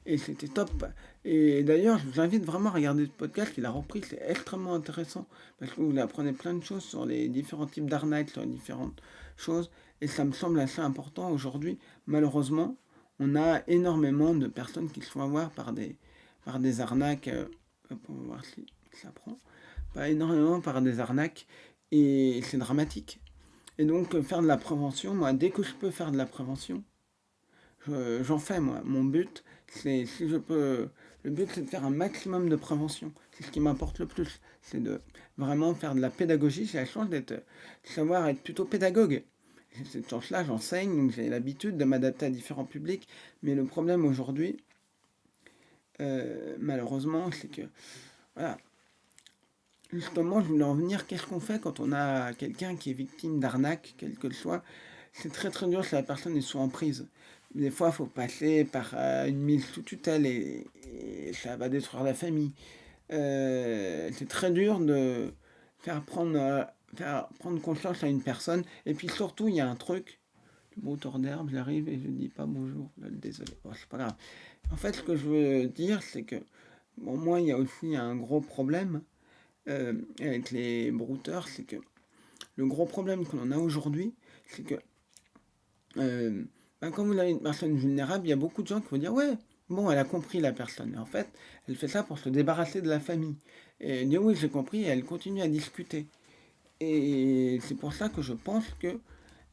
Et c'était top. Et d'ailleurs, je vous invite vraiment à regarder ce podcast qu'il a repris. C'est extrêmement intéressant parce que vous apprenez plein de choses sur les différents types d'arnaques, sur les différentes choses. Et ça me semble assez important aujourd'hui. Malheureusement, on a énormément de personnes qui se font avoir par des arnaques. On va voir si ça prend. Pas énormément par des arnaques. Et c'est dramatique. Et donc, faire de la prévention, moi, dès que je peux faire de la prévention, j'en fais moi. Mon but, c'est si je peux. Le but, c'est de faire un maximum de prévention. C'est ce qui m'importe le plus. C'est de vraiment faire de la pédagogie. J'ai la chance de savoir être plutôt pédagogue. J'ai cette chance-là, j'enseigne, donc j'ai l'habitude de m'adapter à différents publics. Mais le problème aujourd'hui, malheureusement, c'est que, voilà, justement, je voulais en venir, qu'est-ce qu'on fait quand on a quelqu'un qui est victime d'arnaque, quel que soit. C'est très très dur si la personne est sous emprise. Des fois, il faut passer par une mise sous tutelle et ça va détruire la famille. C'est très dur de faire prendre conscience à une personne. Et puis surtout, il y a un truc. Le brouteur d'herbe, j'arrive et je dis pas bonjour. Désolé, bon, c'est pas grave. En fait, ce que je veux dire, c'est que bon, moi, il y a aussi un gros problème avec les brouteurs, c'est que le gros problème que l'on a aujourd'hui, c'est que quand vous avez une personne vulnérable, il y a beaucoup de gens qui vont dire ouais, bon, elle a compris la personne. Et en fait, elle fait ça pour se débarrasser de la famille. Et elle dit oui, j'ai compris, et elle continue à discuter. Et c'est pour ça que je pense que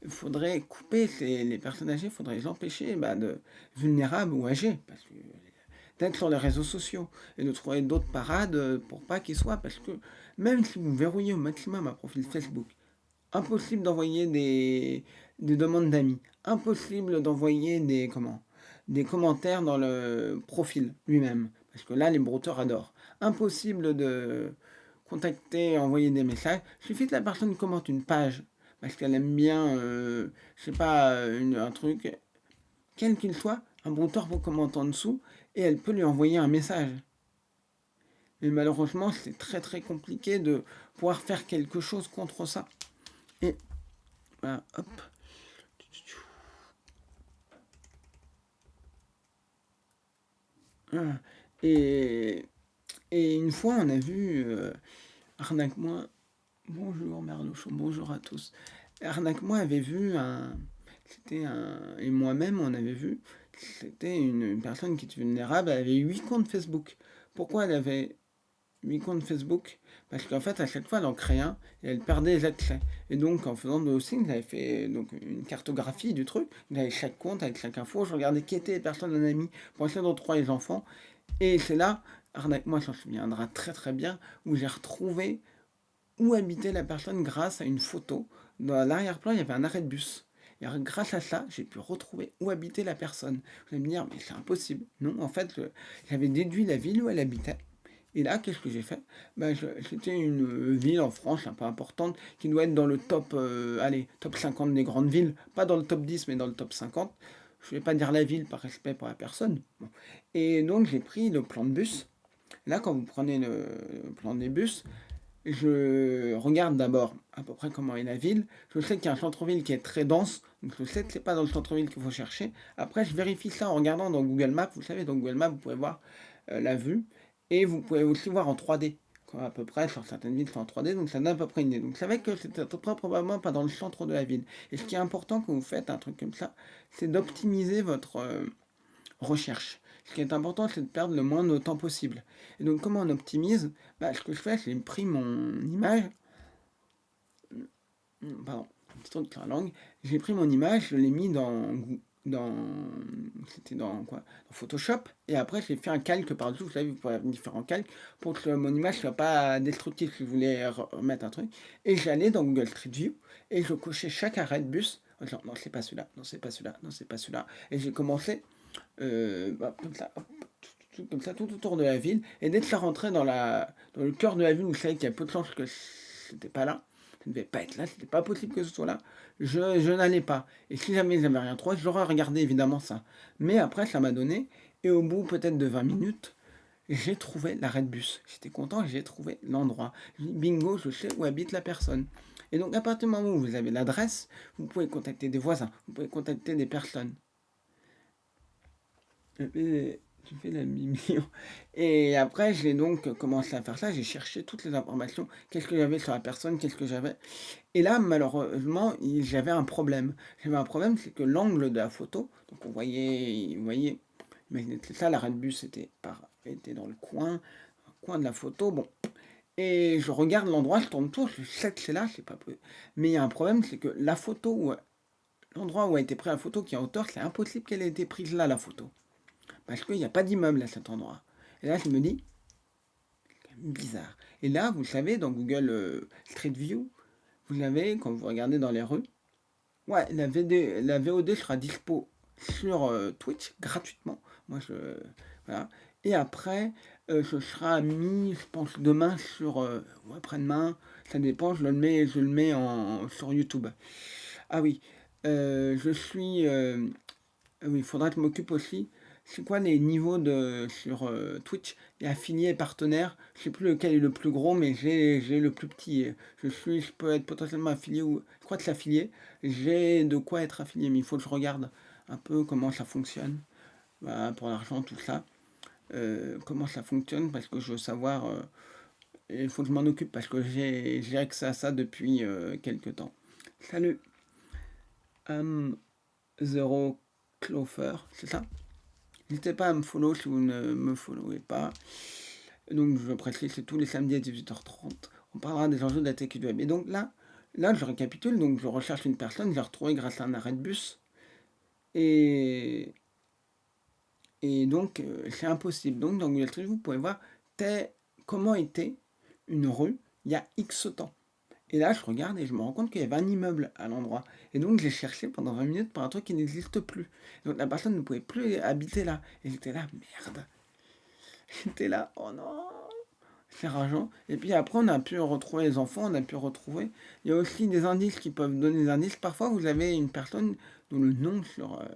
il faudrait couper les personnes âgées, il faudrait les empêcher de vulnérables ou âgés, parce que d'être sur les réseaux sociaux et de trouver d'autres parades pour pas qu'ils soient, parce que même si vous verrouillez au maximum un profil Facebook, impossible d'envoyer des demandes d'amis, impossible d'envoyer des commentaires dans le profil lui-même, parce que là les brouteurs adorent, impossible de contacter, envoyer des messages, il suffit que la personne commente une page parce qu'elle aime bien, je sais pas, un truc, quel qu'il soit, un brouteur vous commente en dessous et elle peut lui envoyer un message. Mais malheureusement, c'est très très compliqué de pouvoir faire quelque chose contre ça. Et voilà, hop. Voilà. Et, et une fois, on a vu Arnaque-moi. Bonjour Merlochon, bonjour à tous. Arnaque-moi avait vu un. C'était un. Et moi-même, on avait vu. C'était une personne qui était vulnérable. Elle avait 8 comptes Facebook. Pourquoi elle avait 8 comptes Facebook? Parce qu'en fait, à chaque fois, elle en créait un et elle perdait les accès. Et donc, en faisant de hosting, j'avais fait donc, une cartographie du truc. J'avais chaque compte avec chaque info. Je regardais qui étaient les personnes en ami pour essayer de retrouver les enfants. Et c'est là, Arnaque-moi s'en souviendra très très bien, où j'ai retrouvé où habitait la personne grâce à une photo. Dans l'arrière-plan, il y avait un arrêt de bus. Et grâce à ça, j'ai pu retrouver où habitait la personne. Vous allez me dire, mais c'est impossible. Non, en fait, j'avais déduit la ville où elle habitait. Et là, qu'est-ce que j'ai fait? C'était une ville en France un peu importante qui doit être dans le top, allez, top 50 des grandes villes. Pas dans le top 10, mais dans le top 50. Je ne vais pas dire la ville par respect pour la personne. Bon. Et donc, j'ai pris le plan de bus. Là, quand vous prenez le plan des bus, je regarde d'abord à peu près comment est la ville. Je sais qu'il y a un centre-ville qui est très dense, donc je sais que c'est pas dans le centre-ville qu'il faut chercher. Après, je vérifie ça en regardant dans Google Maps. Vous savez, dans Google Maps, vous pouvez voir la vue et vous pouvez aussi voir en 3D. Quoi, à peu près, sur certaines villes, c'est en 3D, donc ça donne à peu près une idée. Donc, je savais que c'était à peu près probablement pas dans le centre de la ville. Et ce qui est important quand vous faites un truc comme ça, c'est d'optimiser votre recherche. Ce qui est important, c'est de perdre le moins de temps possible. Et donc, comment on optimise? Ce que je fais, c'est que j'ai pris mon image. Pardon, un petit truc sur la langue. J'ai pris mon image, je l'ai mis dans c'était dans quoi? Dans Photoshop. Et après, j'ai fait un calque par-dessus. Vous savez, vous pouvez faire différents calques pour que mon image soit pas destructive si je voulais remettre un truc. Et j'allais dans Google Street View et je cochais chaque arrêt de bus. En disant, non, c'est pas celui-là, non, c'est pas celui-là, non, c'est pas celui-là. Et j'ai commencé comme ça, hop, comme ça, tout autour de la ville. Et dès que ça rentrait dans le cœur de la ville, où je savais qu'il y a peu de chances que c'était pas là, ça ne devait pas être là, c'était pas possible que ce soit là, je n'allais pas. Et si jamais j'avais rien trouvé, j'aurais regardé évidemment ça. Mais après, ça m'a donné, et au bout peut-être de 20 minutes, j'ai trouvé l'arrêt de bus. J'étais content, j'ai trouvé l'endroit. Bingo, je sais où habite la personne. Et donc, à partir du moment où vous avez l'adresse, vous pouvez contacter des voisins, vous pouvez contacter des personnes. Tu fais la mignon. Et après, j'ai donc commencé à faire ça. J'ai cherché toutes les informations. Qu'est-ce que j'avais sur la personne, qu'est-ce que j'avais. Et là, malheureusement, j'avais un problème. J'avais un problème, c'est que l'angle de la photo, donc vous voyez, imaginez c'est ça, l'arrêt de bus était dans le coin de la photo. Bon, et je regarde l'endroit, je tourne autour, je sais que c'est là, c'est pas possible. Mais il y a un problème, c'est que la photo, l'endroit où a été prise la photo qui est en hauteur, c'est impossible qu'elle ait été prise là, la photo. Parce qu'il n'y a pas d'immeuble à cet endroit. Et là, je me dis, bizarre. Et là, vous savez, dans Google Street View, vous avez, quand vous regardez dans les rues, ouais, la VOD sera dispo sur Twitch gratuitement. Moi, voilà. Et après, ce sera mis, je pense, demain ou après-demain, ça dépend, je le mets sur YouTube. Ah oui, je suis. Oui, il faudra que je m'occupe aussi. C'est quoi les niveaux sur Twitch? Il y a affilié et partenaire. Je sais plus lequel est le plus gros, mais j'ai le plus petit. Je peux être potentiellement affilié ou. Je crois que c'est affilié. J'ai de quoi être affilié, mais il faut que je regarde un peu comment ça fonctionne. Voilà, pour l'argent, tout ça. Comment ça fonctionne, parce que je veux savoir. Il faut que je m'en occupe, parce que j'ai accès à ça depuis quelques temps. Salut, Zero Clover, c'est ça? N'hésitez pas à me follow si vous ne me followez pas. Donc je précise, c'est tous les samedis à 18h30. On parlera des enjeux de la tech et du web. Et donc là je récapitule, donc je recherche une personne, je l'ai retrouvée grâce à un arrêt de bus. Et, et donc c'est impossible. Donc dans Google Street, vous pouvez voir comment était une rue il y a X temps. Et là, je regarde et je me rends compte qu'il y avait un immeuble à l'endroit. Et donc, j'ai cherché pendant 20 minutes pour un truc qui n'existe plus. Donc, la personne ne pouvait plus habiter là. Et j'étais là, merde. J'étais là, oh non. C'est rageant. Et puis après, on a pu retrouver les enfants, on a pu retrouver. Il y a aussi des indices qui peuvent donner des indices. Parfois, vous avez une personne dont le nom sur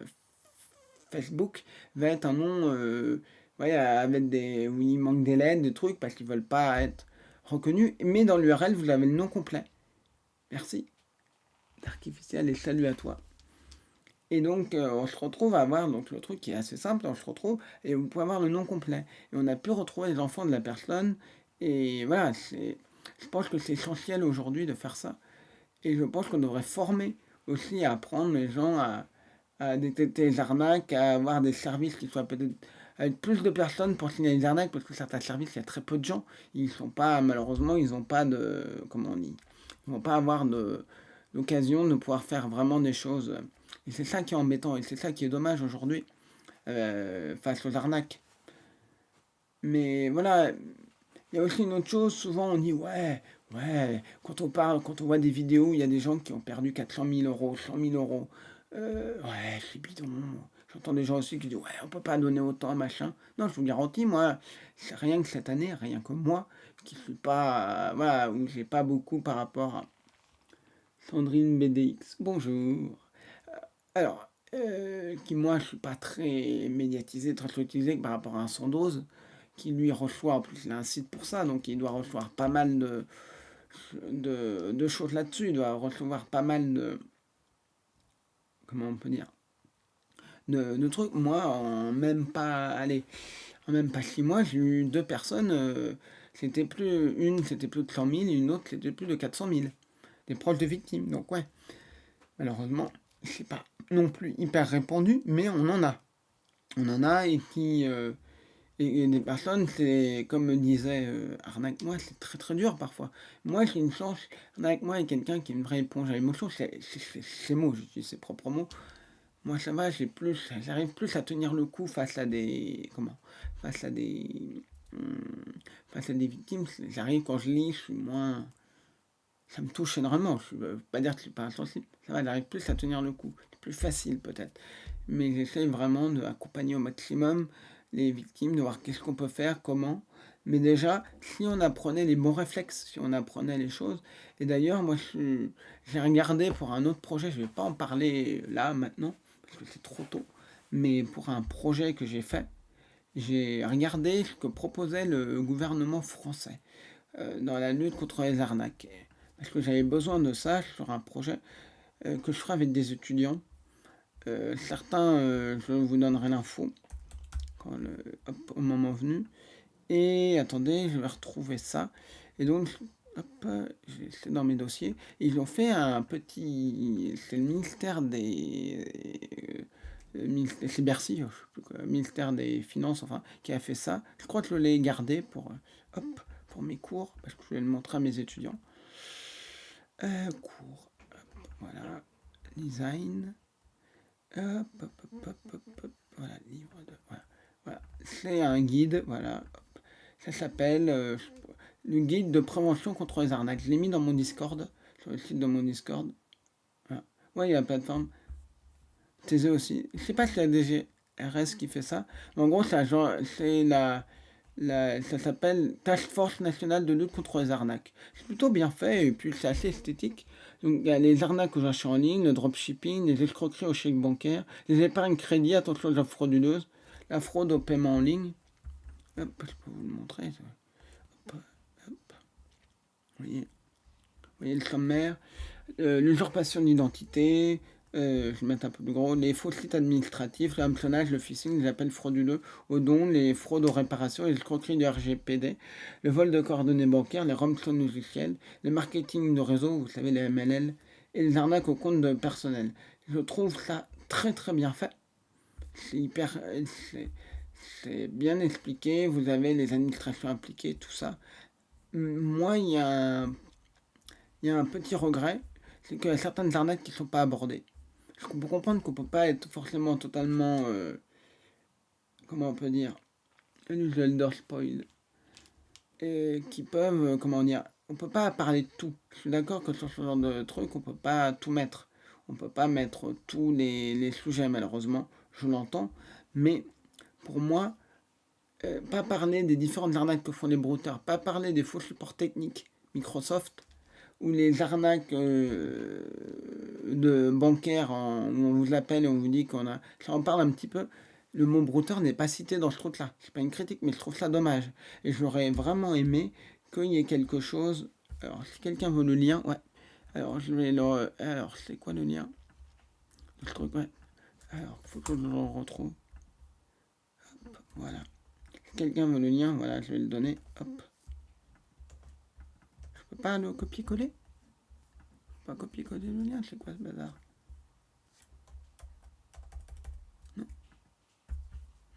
Facebook va être un nom, ouais, avec où il manque des lettres, des trucs, parce qu'ils veulent pas être reconnus. Mais dans l'URL, vous avez le nom complet. Merci. Artificiel et salut à toi. Et donc, on se retrouve à avoir donc, le truc qui est assez simple, on se retrouve et vous pouvez avoir le nom complet. Et on a pu retrouver les enfants de la personne. Et voilà, je pense que c'est essentiel aujourd'hui de faire ça. Et je pense qu'on devrait former aussi à apprendre les gens à détecter les arnaques, à avoir des services qui soient peut-être avec plus de personnes pour signaler les arnaques, parce que certains services, il y a très peu de gens. Ils sont pas, malheureusement, ils n'ont pas de, comment on dit, ils vont pas avoir l'occasion de pouvoir faire vraiment des choses. Et c'est ça qui est embêtant, et c'est ça qui est dommage aujourd'hui face aux arnaques. Mais voilà, il y a aussi une autre chose, souvent on dit ouais, quand on voit des vidéos, il y a des gens qui ont perdu 400 000 euros, 100 000 euros. Ouais, c'est bidon. J'entends des gens aussi qui disent ouais, on peut pas donner autant, machin. Non, je vous garantis, moi, c'est rien que cette année, rien que moi, qui suis pas, voilà, où j'ai pas beaucoup par rapport à Sandrine BDX. Bonjour. Alors, qui moi je suis pas très médiatisé, très utilisé par rapport à un Sandoz, qui lui reçoit, en plus il a un site pour ça, donc il doit recevoir pas mal de choses là-dessus, il doit recevoir pas mal de, comment on peut dire, de trucs. Moi, en même pas 6 mois, j'ai eu deux personnes, c'était plus de 100 000 et une autre c'était plus de 400 000, des proches de victimes, donc ouais, malheureusement, c'est pas non plus hyper répandu, mais on en a. On en a et des personnes, c'est comme me disait Arnaque-moi, c'est très très dur parfois. Moi j'ai une chance, Arnaque-moi est quelqu'un qui est une vraie éponge à l'émotion, c'est ses mots, j'utilise ses propres mots. Moi ça va, j'arrive plus à tenir le coup face à des, face à des, hum, face à des victimes. J'arrive quand je lis, je suis moins, ça me touche énormément. Je veux pas dire que je suis pas insensible, ça va, j'arrive plus à tenir le coup. plus facile peut-être. Mais j'essaie vraiment d'accompagner au maximum les victimes, de voir qu'est-ce qu'on peut faire, comment. Mais déjà, si on apprenait les bons réflexes, si on apprenait les choses. Et d'ailleurs, moi, j'ai regardé pour un autre projet, je ne vais pas en parler là, maintenant, parce que c'est trop tôt. Mais pour un projet que j'ai fait, j'ai regardé ce que proposait le gouvernement français dans la lutte contre les arnaques. Parce que j'avais besoin de ça sur un projet que je ferai avec des étudiants. Certains, je vous donnerai l'info au moment venu. Et attendez, je vais retrouver ça. Et donc, hop, c'est dans mes dossiers. Ils ont fait un petit. C'est le ministère des. C'est Bercy, je sais plus quoi, ministère des Finances, enfin, qui a fait ça. Je crois que je l'ai gardé hop, pour mes cours, parce que je vais le montrer à mes étudiants. Cours, hop, voilà, design, hop, hop, hop, hop, hop, hop, voilà, livre de, voilà, voilà. C'est un guide, voilà, hop. Ça s'appelle le guide de prévention contre les arnaques. Je l'ai mis dans mon Discord, sur le site de mon Discord. Voilà. Ouais, il y a la plateforme. TZ aussi. Je sais pas si c'est la DGRS qui fait ça, mais en gros, c'est ça s'appelle Task Force nationale de lutte contre les arnaques. C'est plutôt bien fait et puis c'est assez esthétique. Donc il y a les arnaques aux achats en ligne, le dropshipping, les escroqueries au chèque bancaire, les épargnes crédit, attention aux offres frauduleuses, la fraude au paiement en ligne. Hop, je peux vous le montrer. Hop, hop. Vous voyez le sommaire. L'usurpation d'identité, je vais mettre un peu plus gros, les faux sites administratifs, le hameçonnage, le phishing, les appels frauduleux aux dons, les fraudes aux réparations, les escroqueries du RGPD, le vol de coordonnées bancaires, les rançons logiciels, le marketing de réseau, vous savez, les MLL, et les arnaques au compte de personnel. Je trouve ça très très bien fait. C'est hyper. C'est bien expliqué, vous avez les administrations impliquées, tout ça. Moi, il y a un petit regret, c'est qu'il y a certaines arnaques qui ne sont pas abordées. On peut comprendre qu'on ne peut pas être forcément totalement, comment on peut dire, un Zelda spoil, et qui peuvent, comment dire, on peut pas parler de tout. Je suis d'accord que sur ce genre de truc, on peut pas tout mettre. On peut pas mettre tous les sujets, malheureusement, je l'entends, mais pour moi, pas parler des différentes arnaques que font les brouteurs, pas parler des faux supports techniques Microsoft, ou les arnaques de bancaires où on vous appelle et on vous dit qu'on a. Ça en parle un petit peu. Le mot brouteur n'est pas cité dans ce truc-là. C'est pas une critique, mais je trouve ça dommage. Et j'aurais vraiment aimé qu'il y ait quelque chose. Alors, si quelqu'un veut le lien, ouais. Alors, je vais le. Alors, c'est quoi le lien? Le truc, ouais. Alors, faut que je le retrouve. Hop, voilà. Si quelqu'un veut le lien, voilà, je vais le donner. Hop. Je peux pas le copier-coller? Pas copier-coller le lien, c'est quoi ce bazar?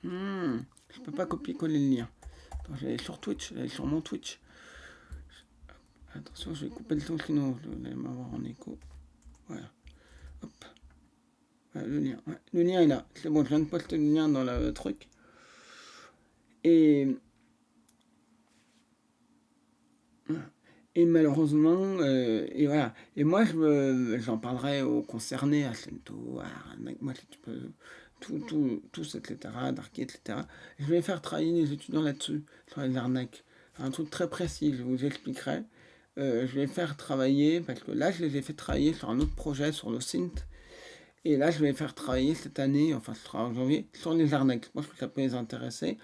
Je peux pas copier-coller le lien. Attends, j'allais sur Twitch, j'allais sur mon Twitch. Attention, je vais couper le son sinon je vais m'avoir en écho. Voilà. Hop. Voilà, le lien. Ouais, le lien est là. C'est bon, je viens de poster le lien dans le truc. Et. Et malheureusement, et voilà. Et moi, j'en parlerai aux concernés, à Sento, à moi, si tu peux, tous, etc., Darky, etc. Je vais faire travailler les étudiants là-dessus, sur les arnaques. Un truc très précis, je vous expliquerai. Je vais faire travailler, parce que là, je les ai fait travailler sur un autre projet, sur le Synth. Et là, je vais faire travailler cette année, enfin, ce sera en janvier, sur les arnaques. Moi, je pense que ça peut les intéresser.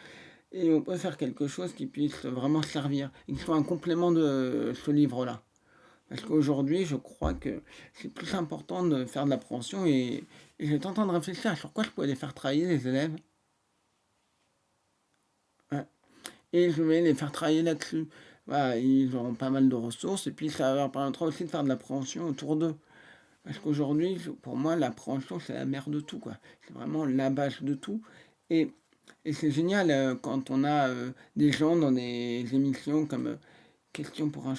Et on peut faire quelque chose qui puisse vraiment servir, et qui soit un complément de ce livre-là. Parce qu'aujourd'hui, je crois que c'est plus important de faire de la prévention et j'étais en train de réfléchir à sur quoi je pouvais les faire travailler, les élèves. Ouais. Et je vais les faire travailler là-dessus. Voilà, ils auront pas mal de ressources et puis ça leur permettra aussi de faire de la prévention autour d'eux. Parce qu'aujourd'hui, pour moi, la prévention, c'est la mère de tout, quoi. C'est vraiment la base de tout. Et, et c'est génial quand on a des gens dans des émissions comme Question pour un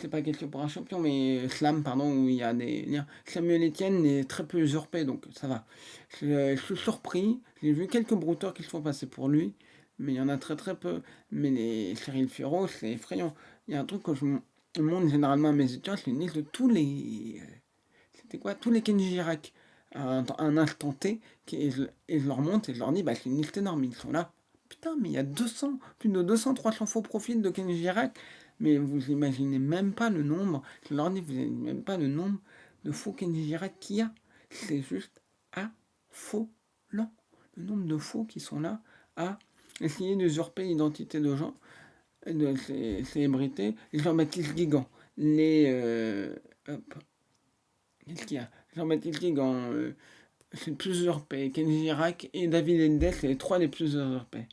c'est pas Question pour un champion, mais Slam, pardon, où il y a des liens. Samuel Etienne est très peu usurpé, donc ça va. Je suis surpris. J'ai vu quelques brouteurs qui se font passer pour lui, mais il y en a très très peu. Mais les Cyril Firo, c'est effrayant. Il y a un truc que je montre généralement à mes étudiants, c'est une liste de tous les. C'était quoi? Tous les Kenji Girac. à un instant T, et je leur montre et je leur dis, bah, c'est une liste énorme, ils sont là. Putain, mais il y a plus de 200, 300 faux profils de Kenji Girac, mais vous imaginez même pas le nombre, je leur dis, vous imaginez même pas le nombre de faux Kenji Girac qu'il y a. C'est juste affolant. Le nombre de faux qui sont là à essayer d'usurper l'identité de gens, de célébrités, les Jean-Baptiste Guigan, hop, qu'est-ce qu'il y a Jean-Baptiste Guigan, c'est le plus usurpé, Kenji Girac et David Endel, c'est les trois les plus usurpés.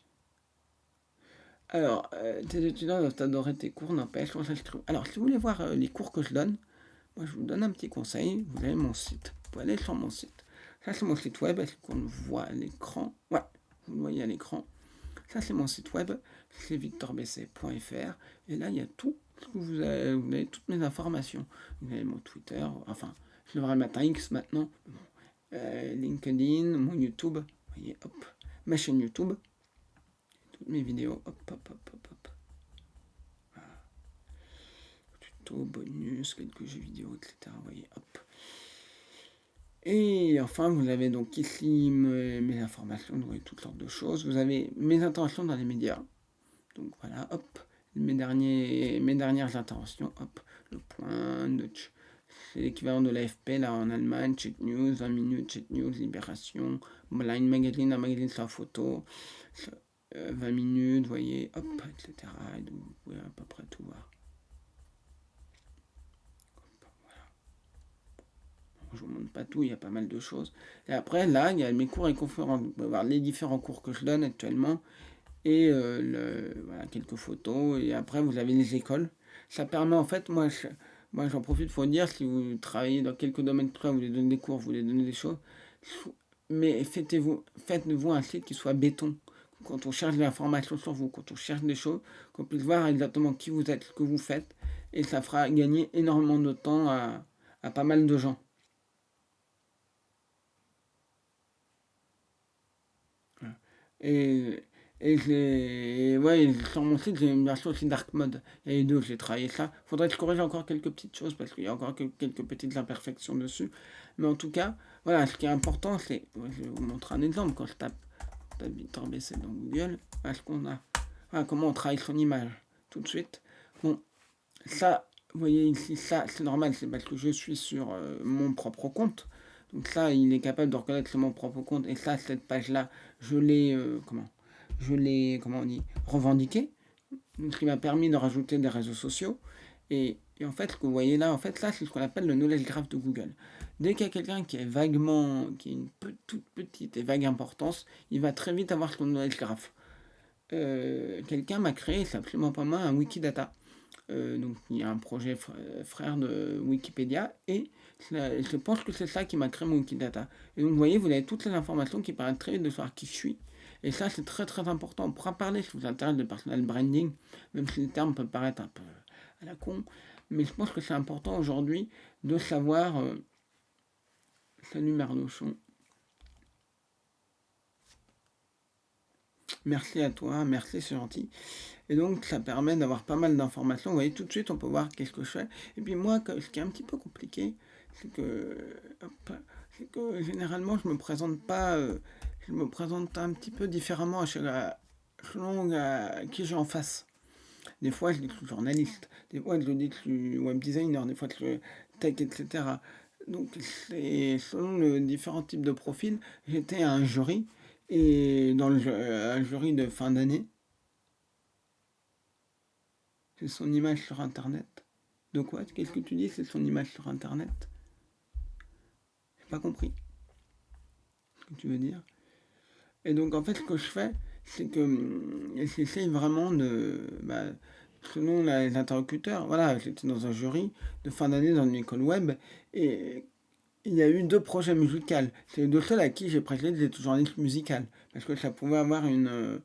Alors, tes étudiants doivent adorer tes cours, n'empêche, on s'inscrit. Alors, si vous voulez voir les cours que je donne, moi je vous donne un petit conseil, vous avez mon site, vous pouvez aller sur mon site. Ça c'est mon site web, est-ce qu'on le voit à l'écran? Ouais, vous le voyez à l'écran. Ça c'est mon site web, c'est victorbc.fr, et là il y a tout, vous avez toutes mes informations. Vous avez mon Twitter, enfin, je devrais mettre un X maintenant, LinkedIn, mon YouTube, vous voyez, hop, ma chaîne YouTube, toutes mes vidéos, hop, hop, hop, hop, hop. Voilà. Tuto, bonus, quelques jeux vidéo, etc. Vous voyez, hop. Et enfin, vous avez donc ici mes informations, vous voyez toutes sortes de choses. Vous avez mes interventions dans les médias. Donc voilà, hop, mes dernières interventions, hop, le point, c'est l'équivalent de l'AFP là en Allemagne, Check News, 20 minutes, Check News, Libération, Blind Magazine, un magazine sur la photo, 20 minutes, vous voyez, hop, etc. Et donc vous pouvez à peu près tout voir. Je vous montre pas tout, il y a pas mal de choses. Et après, là, il y a mes cours et conférences. Vous pouvez voir les différents cours que je donne actuellement. Et voilà, quelques photos. Et après, vous avez les écoles. Ça permet, en fait, moi j'en profite pour dire, si vous travaillez dans quelques domaines près, vous voulez donner des cours, vous voulez donner des choses, mais faites-vous un site qui soit béton. Quand on cherche de l'information sur vous, quand on cherche des choses, qu'on puisse voir exactement qui vous êtes, ce que vous faites. Et ça fera gagner énormément de temps à pas mal de gens. Et, ouais, sur mon site, j'ai une version aussi dark mode. Il y a les deux, j'ai travaillé ça. Faudrait que je corrige encore quelques petites choses parce qu'il y a encore quelques petites imperfections dessus. Mais en tout cas, voilà, ce qui est important, c'est. Je vais vous montrer un exemple. Quand je tape Victor BC dans Google, voilà ce qu'on a. Voilà comment on travaille son image tout de suite. Bon, ça, vous voyez ici, ça, c'est normal, c'est parce que je suis sur mon propre compte. Donc ça, il est capable de reconnaître que c'est mon propre compte. Et ça, cette page-là, comment on dit, revendiquée. Donc ce qui m'a permis de rajouter des réseaux sociaux. Et en fait, ce que vous voyez là, en fait, là, c'est ce qu'on appelle le knowledge graph de Google. Dès qu'il y a quelqu'un qui a une toute petite et vague importance, il va très vite avoir son knowledge graph. Quelqu'un m'a créé, c'est absolument pas mal, un Wikidata. Donc il y a un projet frère de Wikipédia et je pense que c'est ça qui m'a créé mon Wikidata. Et donc vous voyez, vous avez toutes les informations qui permettent très vite de savoir qui je suis. Et ça c'est très très important. On pourra parler si vous intéresse de personal branding, même si le terme peut paraître un peu à la con. Mais je pense que c'est important aujourd'hui de savoir... salut Merlochon. Merci à toi, merci, c'est gentil. Et donc ça permet d'avoir pas mal d'informations. Vous voyez, tout de suite on peut voir qu'est-ce que je fais. Et puis moi, ce qui est un petit peu compliqué, c'est que, généralement je me présente pas, je me présente un petit peu différemment selon qui j'ai en face. Des fois je dis que je suis journaliste, des fois je dis que je suis web designer, des fois que je suis tech, etc. Donc c'est selon le différents types de profils. J'étais à un jury, et dans un jury de fin d'année. C'est son image sur Internet. De quoi? Qu'est-ce que tu dis? C'est son image sur Internet? J'ai pas compris ce que tu veux dire. Et donc en fait, ce que je fais, c'est que j'essaye vraiment de... selon les interlocuteurs, voilà, j'étais dans un jury de fin d'année dans une école web, et il y a eu deux projets musicaux. C'est les deux seuls à qui j'ai prêté des journalistes musicales, parce que ça pouvait avoir une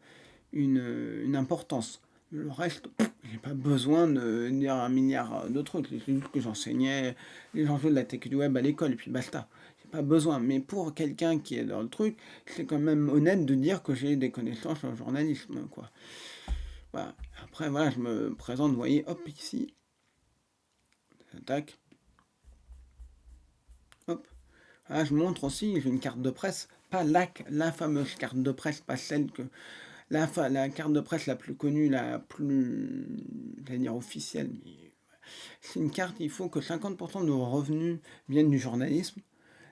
importance. Le reste, j'ai pas besoin de dire un milliard de trucs. C'est juste que j'enseignais les enjeux de la tech du web à l'école et puis basta. J'ai pas besoin. Mais pour quelqu'un qui est dans le truc, c'est quand même honnête de dire que j'ai des connaissances en journalisme, quoi. Voilà. Après, voilà, je me présente, vous voyez, hop, ici. Tac. Hop. Ah, je montre aussi, j'ai une carte de presse, pas la fameuse carte de presse, pas celle que... la carte de presse la plus connue, la plus, j'allais dire officielle, mais c'est une carte, il faut que 50% de vos revenus viennent du journalisme.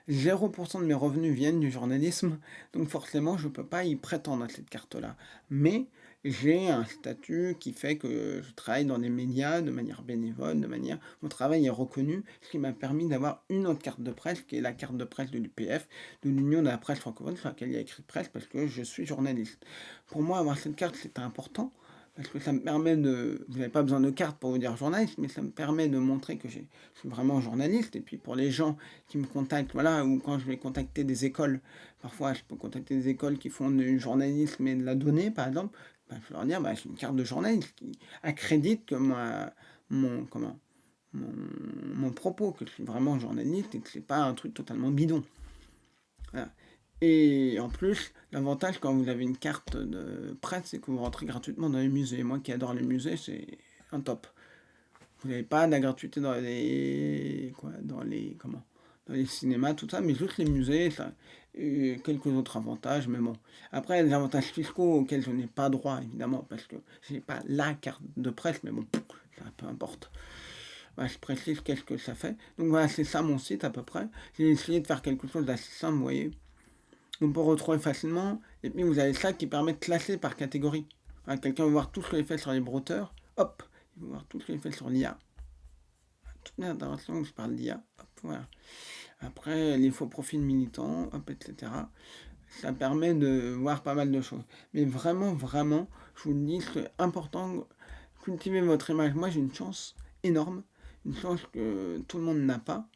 0% de mes revenus viennent du journalisme, donc forcément je ne peux pas y prétendre à cette carte-là. Mais j'ai un statut qui fait que je travaille dans des médias de manière bénévole, de manière... Mon travail est reconnu, ce qui m'a permis d'avoir une autre carte de presse, qui est la carte de presse de l'UPF, de l'Union de la presse francophone, sur laquelle il y a écrit presse, parce que je suis journaliste. Pour moi, avoir cette carte, c'est important, parce que ça me permet de... Vous n'avez pas besoin de carte pour vous dire journaliste, mais ça me permet de montrer que je suis vraiment journaliste. Et puis pour les gens qui me contactent, voilà, ou quand je vais contacter des écoles, parfois je peux contacter des écoles qui font du journalisme et de la donnée, par exemple, ben, je peux leur dire, ben, j'ai une carte de journaliste qui accrédite que mon, comment, mon, mon propos, que je suis vraiment journaliste et que c'est pas un truc totalement bidon. Voilà. Et en plus, l'avantage quand vous avez une carte de presse, c'est que vous rentrez gratuitement dans les musées. Moi qui adore les musées, c'est un top. Vous n'avez pas de la gratuité dans les, quoi, dans les cinémas, tout ça, mais juste les musées, ça, et quelques autres avantages, mais bon. Après, il y a des avantages fiscaux auxquels je n'ai pas droit, évidemment, parce que je n'ai pas la carte de presse, mais bon, ça peu importe. Voilà, je précise qu'est-ce que ça fait. Donc voilà, c'est ça mon site à peu près. J'ai essayé de faire quelque chose d'assez simple, vous voyez. On peut retrouver facilement, et puis vous avez ça qui permet de classer par catégorie. Voilà, quelqu'un veut voir tout ce que j'ai fait sur les brouteurs, hop, il veut voir tout ce que j'ai fait sur l'IA. Toutes les interventions où je parle d'IA, hop, voilà. Après, les faux profils militants, hop, etc. Ça permet de voir pas mal de choses. Mais vraiment, vraiment, je vous le dis, c'est important, cultiver votre image. Moi, j'ai une chance énorme, une chance que tout le monde n'a pas,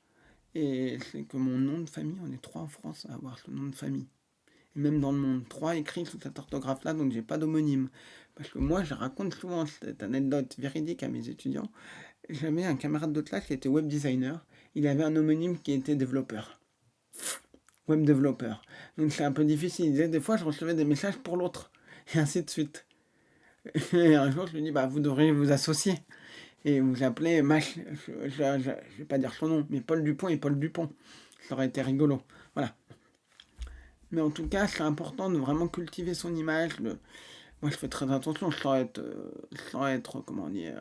et c'est que mon nom de famille, on est 3 en France à avoir ce nom de famille. Et même dans le monde, 3 écrits sous cette orthographe-là, donc j'ai pas d'homonyme. Parce que moi, je raconte souvent cette anecdote véridique à mes étudiants. J'avais un camarade de classe qui était web designer. Il avait un homonyme qui était développeur. Web développeur. Donc c'est un peu difficile. Il disait, des fois, je recevais des messages pour l'autre. Et ainsi de suite. Et un jour, je lui dis, bah, vous devriez vous associer. Et vous appelez, je vais pas dire son nom, mais Paul Dupont et Paul Dupont. Ça aurait été rigolo. Voilà. Mais en tout cas, c'est important de vraiment cultiver son image, moi, je fais très attention sans être comment dire,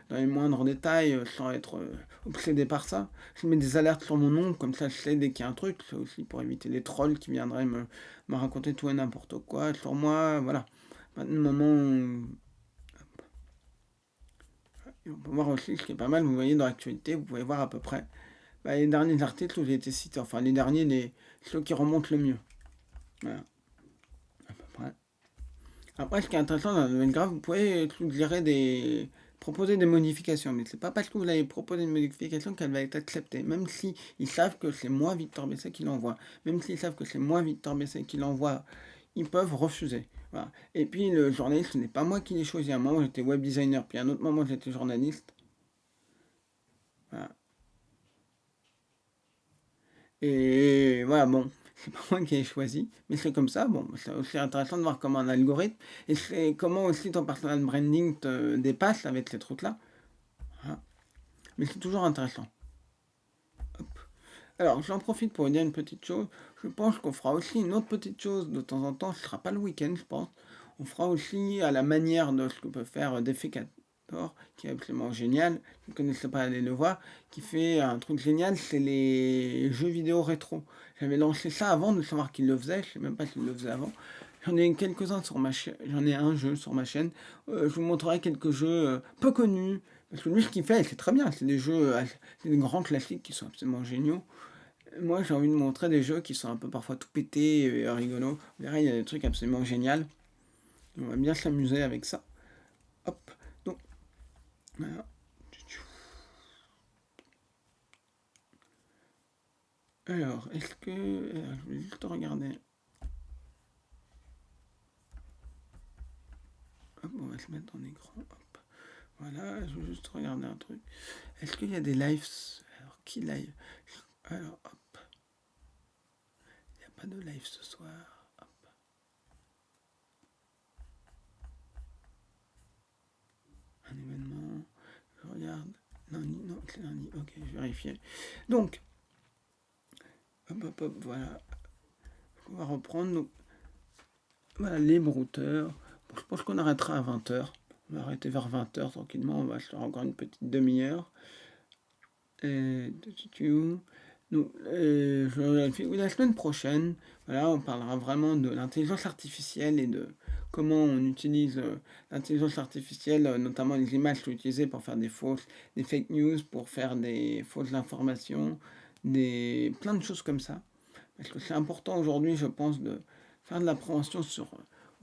dans les moindres détails, sans être obsédé par ça. Je mets des alertes sur mon nom, comme ça je sais dès qu'il y a un truc. C'est aussi pour éviter les trolls qui viendraient me raconter tout et n'importe quoi sur moi. Voilà. Maintenant, on peut voir aussi ce qui est pas mal, vous voyez dans l'actualité, vous pouvez voir à peu près bah, les derniers articles où j'ai été cité, enfin les derniers, ceux qui remontent le mieux. Voilà, à peu près. Après, ce qui est intéressant dans la nouvelle graphe, vous pouvez suggérer proposer des modifications, mais c'est pas parce que vous allez proposer une modification qu'elle va être acceptée, même si ils savent que c'est moi, Victor Besset, qui l'envoie. Même s'ils savent que c'est moi, Victor Besset, qui l'envoie, ils peuvent refuser. Voilà. Et puis, le journaliste, ce n'est pas moi qui l'ai choisi. À un moment, j'étais web designer, puis à un autre moment, j'étais journaliste. Voilà. Et voilà, bon, c'est pas moi qui ai choisi, mais c'est comme ça. Bon, c'est aussi intéressant de voir comment un algorithme, et c'est comment aussi ton personal branding te dépasse avec ces trucs-là. Voilà. Mais c'est toujours intéressant. Hop. Alors, j'en profite pour vous dire une petite chose. Je pense qu'on fera aussi une autre petite chose de temps en temps. Ce sera pas le week-end, je pense. On fera aussi à la manière de ce que peut faire Defecator, qui est absolument génial. Vous ne connaissez pas, allez le voir. Qui fait un truc génial, c'est les jeux vidéo rétro. J'avais lancé ça avant de savoir qu'il le faisait. Je sais même pas s'il le faisait avant. J'en ai quelques-uns sur ma chaîne. J'en ai un jeu sur ma chaîne. Je vous montrerai quelques jeux peu connus. Parce que lui, ce qu'il fait, c'est très bien. C'est des jeux, c'est des grands classiques qui sont absolument géniaux. Moi, j'ai envie de montrer des jeux qui sont un peu parfois tout pétés et rigolos. Vous verrez, il y a des trucs absolument géniaux. On va bien s'amuser avec ça. Hop. Donc, voilà. Alors, est-ce que... je vais juste regarder. Hop, on va se mettre en écran. Hop. Voilà, je vais juste regarder un truc. Est-ce qu'il y a des lives? Alors, qui live? Alors, hop. Il n'y a pas de live ce soir. Hop. Un événement. Je regarde. Lundi, non, c'est lundi. Ok, je vérifie. Donc, hop, voilà. On va reprendre. Donc, voilà, les brouteurs. Bon, je pense qu'on arrêtera à 20h. On va arrêter vers 20h tranquillement. On va se faire encore une petite demi-heure. Donc, la semaine prochaine, voilà, on parlera vraiment de l'intelligence artificielle et de comment on utilise l'intelligence artificielle, notamment les images sont utilisées pour faire des fake news, pour faire des fausses informations, plein de choses comme ça. Parce que c'est important aujourd'hui, je pense, de faire de la prévention sur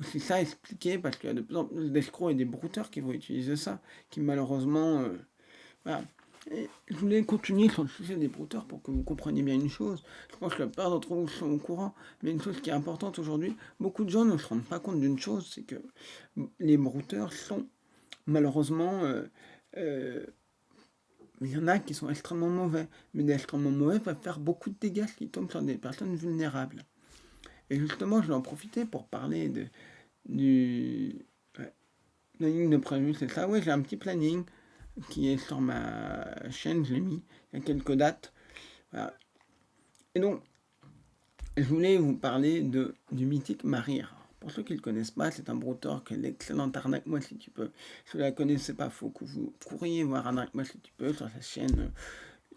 aussi ça, expliquer, parce qu'il y a de plus en plus d'escrocs et des brouteurs qui vont utiliser ça, qui malheureusement, voilà. Et je voulais continuer sur le sujet des brouteurs pour que vous compreniez bien une chose. Je pense que la plupart d'entre vous sont au courant, mais une chose qui est importante aujourd'hui, beaucoup de gens ne se rendent pas compte d'une chose, c'est que les brouteurs sont malheureusement, il y en a qui sont extrêmement mauvais, mais des extrêmement mauvais peuvent faire beaucoup de dégâts qui tombent sur des personnes vulnérables. Et justement, je vais en profiter pour parler du planning de prévu, c'est ça. Oui, j'ai un petit planning qui est sur ma chaîne, je l'ai mis, il y a quelques dates. Voilà. Et donc, je voulais vous parler du mythique Marir. Pour ceux qui ne le connaissent pas, c'est un brouteur qui est l'excellente Arnaque-moi si tu peux. Si vous ne la connaissez pas, il faut que vous couriez voir Arnaque-moi si tu peux sur sa chaîne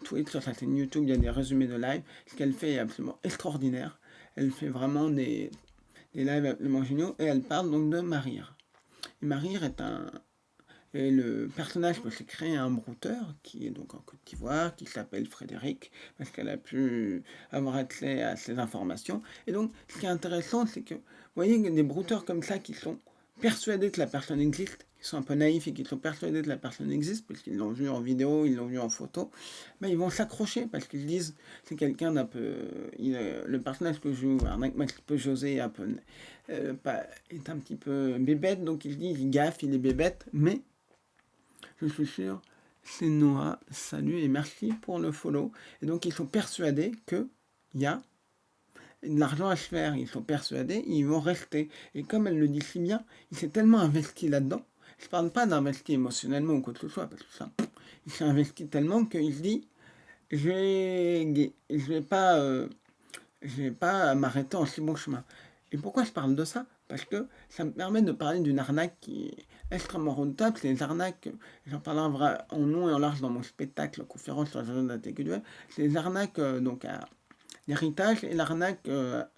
Twitch, sur sa chaîne YouTube, il y a des résumés de live. Ce qu'elle fait est absolument extraordinaire. Elle fait vraiment des lives absolument géniaux et elle parle donc de Marir. Et Marir est le personnage que s'est créé un brouteur qui est donc en Côte d'Ivoire, qui s'appelle Frédéric, parce qu'elle a pu avoir accès à ces informations. Et donc, ce qui est intéressant, c'est que, vous voyez, des brouteurs comme ça qui sont persuadés que la personne existe, qui sont un peu naïfs et qui sont persuadés que la personne existe, parce qu'ils l'ont vu en vidéo, ils l'ont vu en photo, ben, ils vont s'accrocher, parce qu'ils disent, c'est quelqu'un d'un peu... le personnage que je joue, un peu José, un peu, est un petit peu bébête, donc il dit, il gaffe, il est bébête, mais je suis sûr, c'est Noah. Salut et merci pour le follow. Et donc, ils sont persuadés qu'il y a de l'argent à se faire. Ils sont persuadés, ils vont rester. Et comme elle le dit si bien, il s'est tellement investi là-dedans. Je ne parle pas d'investir émotionnellement ou quoi que ce soit, parce que ça, il s'est investi tellement qu'il se dit, je vais pas m'arrêter en si bon chemin. Et pourquoi je parle de ça? Parce que ça me permet de parler d'une arnaque qui est extrêmement redoutable. C'est les arnaques, j'en parlerai en long et en large dans mon spectacle, conférence sur la gestion intellectuelle. C'est les arnaques donc à l'héritage et l'arnaque à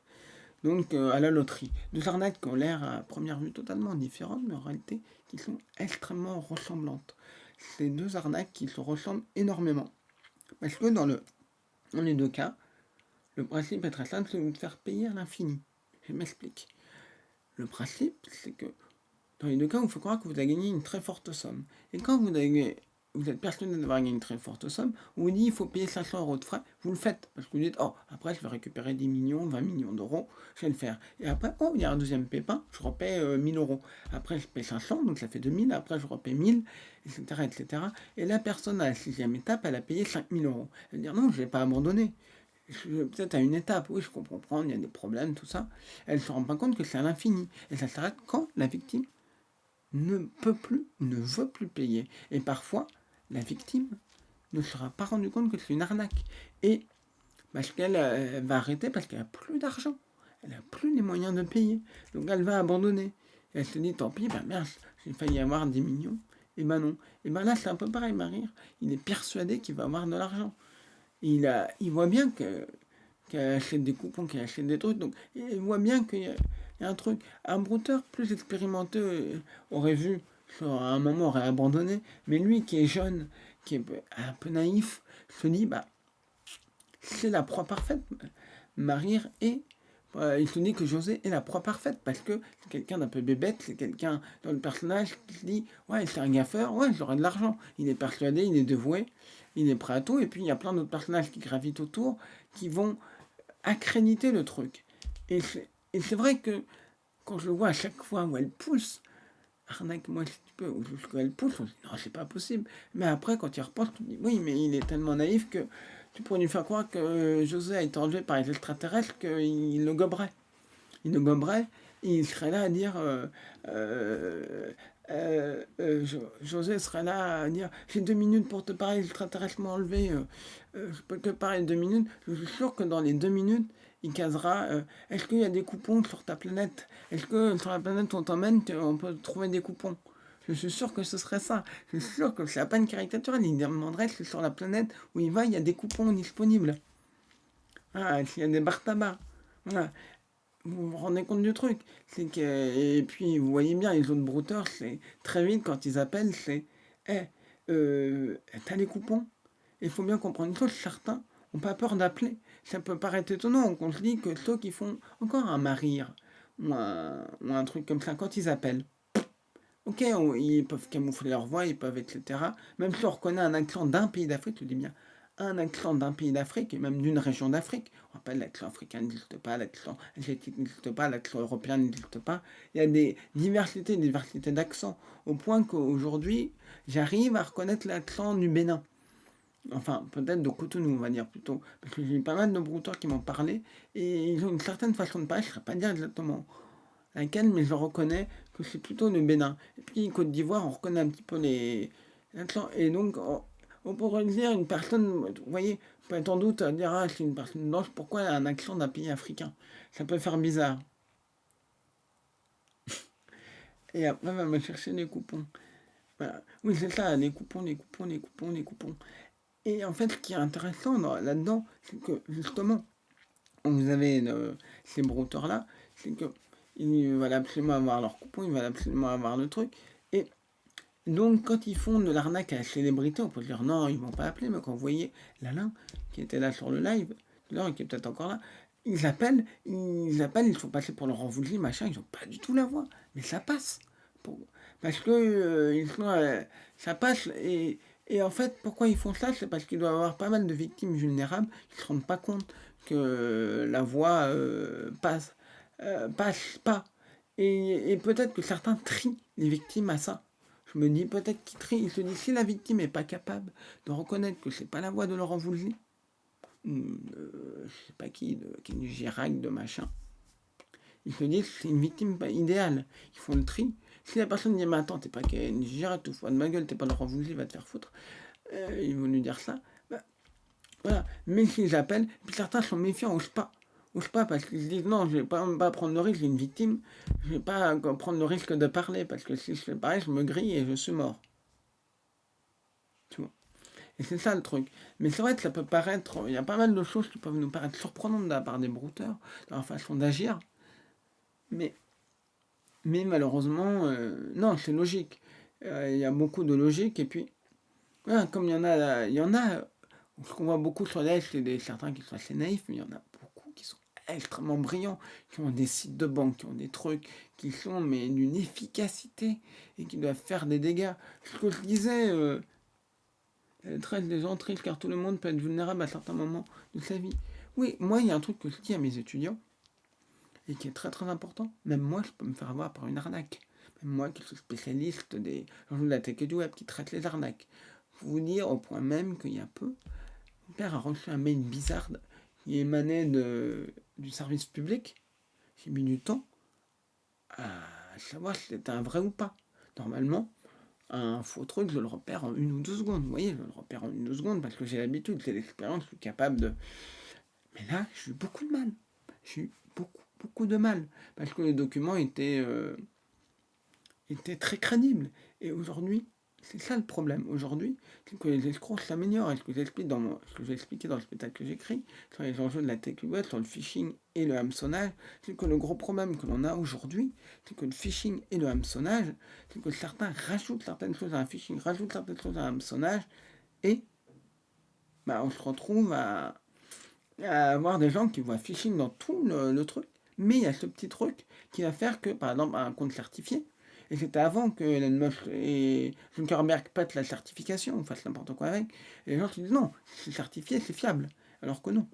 la loterie. Deux arnaques qui ont l'air à première vue totalement différentes, mais en réalité qui sont extrêmement ressemblantes. C'est deux arnaques qui se ressemblent énormément. Parce que dans les deux cas, le principe est très simple, c'est de faire payer à l'infini. Je m'explique. Le principe, c'est que dans les deux cas, il faut croire que vous avez gagné une très forte somme. Et quand vous êtes persuadé d'avoir gagné une très forte somme, on vous dit il faut payer 500 euros de frais, vous le faites. Parce que vous dites, oh, après je vais récupérer 10 millions, 20 millions d'euros, je vais le faire. Et après, oh, il y a un deuxième pépin, je repaie 1000 euros. Après, je paie 500, donc ça fait 2000, après je repaie 1000, etc., etc. Et la personne à la sixième étape, elle a payé 5000 euros. Elle va dire, non, je ne vais pas abandonner. Peut-être à une étape, oui, je comprends prendre, il y a des problèmes, tout ça. Elle ne se rend pas compte que c'est à l'infini. Et ça s'arrête quand la victime ne peut plus, ne veut plus payer. Et parfois, la victime ne se sera pas rendu compte que c'est une arnaque. Et parce qu'elle va arrêter parce qu'elle n'a plus d'argent. Elle n'a plus les moyens de payer. Donc elle va abandonner. Et elle se dit, tant pis, ben merde, j'ai failli avoir 10 millions. Et ben non. Et ben là, c'est un peu pareil, Marie. Il est persuadé qu'il va avoir de l'argent. Il voit bien qu'elle achète des coupons, qu'elle achète des trucs. Donc, il voit bien qu'il y a un truc. Un brouteur plus expérimenté aurait vu, à un moment aurait abandonné. Mais lui qui est jeune, qui est un peu naïf, se dit, bah, c'est la proie parfaite. Marir et il se dit que José est la proie parfaite parce que c'est quelqu'un d'un peu bébête, c'est quelqu'un dans le personnage qui se dit ouais c'est un gaffeur, ouais j'aurai de l'argent. Il est persuadé, il est dévoué, il est prêt à tout et puis il y a plein d'autres personnages qui gravitent autour qui vont accréditer le truc. Et c'est vrai que quand je le vois à chaque fois où elle pousse, arnaque-moi si tu peux, ou jusqu'où elle pousse, on se dit non c'est pas possible. Mais après quand il repense, tu te dis oui mais il est tellement naïf que tu pourrais lui faire croire que José a été enlevé par les extraterrestres qu'il le goberait. Il le goberait et il serait là à dire José serait là à dire j'ai 2 minutes pour te parler, l'extraterrestre m'a enlevé, je peux que parler 2 minutes. Je suis sûr que dans les 2 minutes, il casera est-ce qu'il y a des coupons sur ta planète? Est-ce que sur la planète où on t'emmène, on peut trouver des coupons? Je suis sûr que ce serait ça. Je suis sûr que c'est pas une caricature. Il demanderait si sur la planète où il va, il y a des coupons disponibles. Ah, s'il y a des barres tabac. Voilà. Vous vous rendez compte du truc? C'est que, et puis, vous voyez bien, les autres brouteurs, c'est très vite, quand ils appellent, c'est Eh, t'as les coupons? Il faut bien comprendre une chose, certains n'ont pas peur d'appeler. Ça peut paraître étonnant qu'on se dit que ceux qui font encore un marire ou un truc comme ça, quand ils appellent, ok, ils peuvent camoufler leur voix, ils peuvent, etc. Même si on reconnaît un accent d'un pays d'Afrique, je dis bien un accent d'un pays d'Afrique, et même d'une région d'Afrique. On rappelle, l'accent africain n'existe pas, l'accent asiatique n'existe pas, l'accent européen n'existe pas. Il y a des diversités d'accents, au point qu'aujourd'hui, j'arrive à reconnaître l'accent du Bénin. Enfin, peut-être de Cotonou, on va dire plutôt. Parce que j'ai eu pas mal de brouteurs qui m'ont parlé, et ils ont une certaine façon de parler, je ne saurais pas dire exactement laquelle, mais je reconnais que c'est plutôt le Bénin. Et puis Côte d'Ivoire, on reconnaît un petit peu les accents. Et donc, on pourrait dire une personne, vous voyez, peut être en doute à dire, ah, c'est une personne blanche, pourquoi elle a un accent d'un pays africain? Ça peut faire bizarre. Et après, on va me chercher les coupons. Voilà. Oui, c'est ça, les coupons, les coupons, les coupons, les coupons. Et en fait, ce qui est intéressant là-dedans, c'est que justement, vous avez ces brouteurs-là, c'est que ils veulent absolument avoir leur coupon, ils veulent absolument avoir le truc. Et donc, quand ils font de l'arnaque à la célébrité, on peut dire non, ils vont pas appeler, mais quand vous voyez l'Alain qui était là sur le live, là, qui est peut-être encore là, ils appellent, ils font passer pour Laurent Voulzy, machin, ils ont pas du tout la voix, mais ça passe. Pour- Parce que ça passe, et en fait, pourquoi ils font ça? C'est parce qu'il doit y avoir pas mal de victimes vulnérables qui se rendent pas compte que la voix passe pas. Et peut-être que certains trient les victimes à ça. Je me dis peut-être qu'ils trient, ils se disent si la victime n'est pas capable de reconnaître que c'est pas la voix de Laurent Voulzy, je sais pas qui, du Girac, de machin, ils se disent que c'est une victime pas idéale. Ils font le tri. Si la personne dit mais attends, t'es pas Kenny Girac, tout fois de ma gueule, t'es pas Laurent Voulzy, va te faire foutre, ils vont lui dire ça. Bah, voilà. Mais s'ils appellent, puis certains sont méfiants, osent pas parce qu'ils se disent non, je vais pas prendre le risque, j'ai une victime, je vais pas prendre le risque de parler parce que si je fais pareil, je me grille et je suis mort. Tu vois. Et c'est ça le truc. Mais c'est vrai que ça peut paraître, il y a pas mal de choses qui peuvent nous paraître surprenantes de la part des brouteurs, dans leur façon d'agir, mais, mais malheureusement, non, c'est logique. Il y a beaucoup de logique, et puis, voilà, comme il y en a, ce qu'on voit beaucoup sur les c'est certains qui sont assez naïfs, mais il y en a beaucoup qui sont extrêmement brillants, qui ont des sites de banque, qui ont des trucs qui sont mais d'une efficacité et qui doivent faire des dégâts. Ce que je disais, traite des gens tristes car tout le monde peut être vulnérable à certains moments de sa vie. Oui, moi il y a un truc que je dis à mes étudiants et qui est très très important. Même moi je peux me faire avoir par une arnaque. Même moi qui suis spécialiste des gens de la tech et du web qui traite les arnaques. Faut vous dire au point même qu'il y a peu, mon père a reçu un mail bizarre qui émanait du service public. J'ai mis du temps à savoir si c'était un vrai ou pas. Normalement, un faux truc, je le repère en 1 ou 2 secondes. Vous voyez, je le repère en 1 ou 2 secondes parce que j'ai l'habitude, c'est l'expérience, je suis capable de. Mais là, j'ai eu beaucoup de mal. J'ai eu beaucoup, beaucoup de mal. Parce que les documents étaient très crédibles. Et aujourd'hui, c'est ça le problème. Aujourd'hui, c'est que les escrocs s'améliorent. Et ce que j'ai expliqué dans le spectacle que j'écris, sur les enjeux de la tech web, sur le phishing et le hameçonnage, c'est que le gros problème que l'on a aujourd'hui, c'est que le phishing et le hameçonnage, c'est que certains rajoutent certaines choses à un phishing, rajoutent certaines choses à un hameçonnage, et bah, on se retrouve à avoir des gens qui voient phishing dans tout le truc. Mais il y a ce petit truc qui va faire que, par exemple, un compte certifié, et c'était avant que Elon Musk et Zuckerberg pètent la certification, on fasse n'importe quoi avec, et les gens se disent non, c'est certifié, c'est fiable. Alors que non,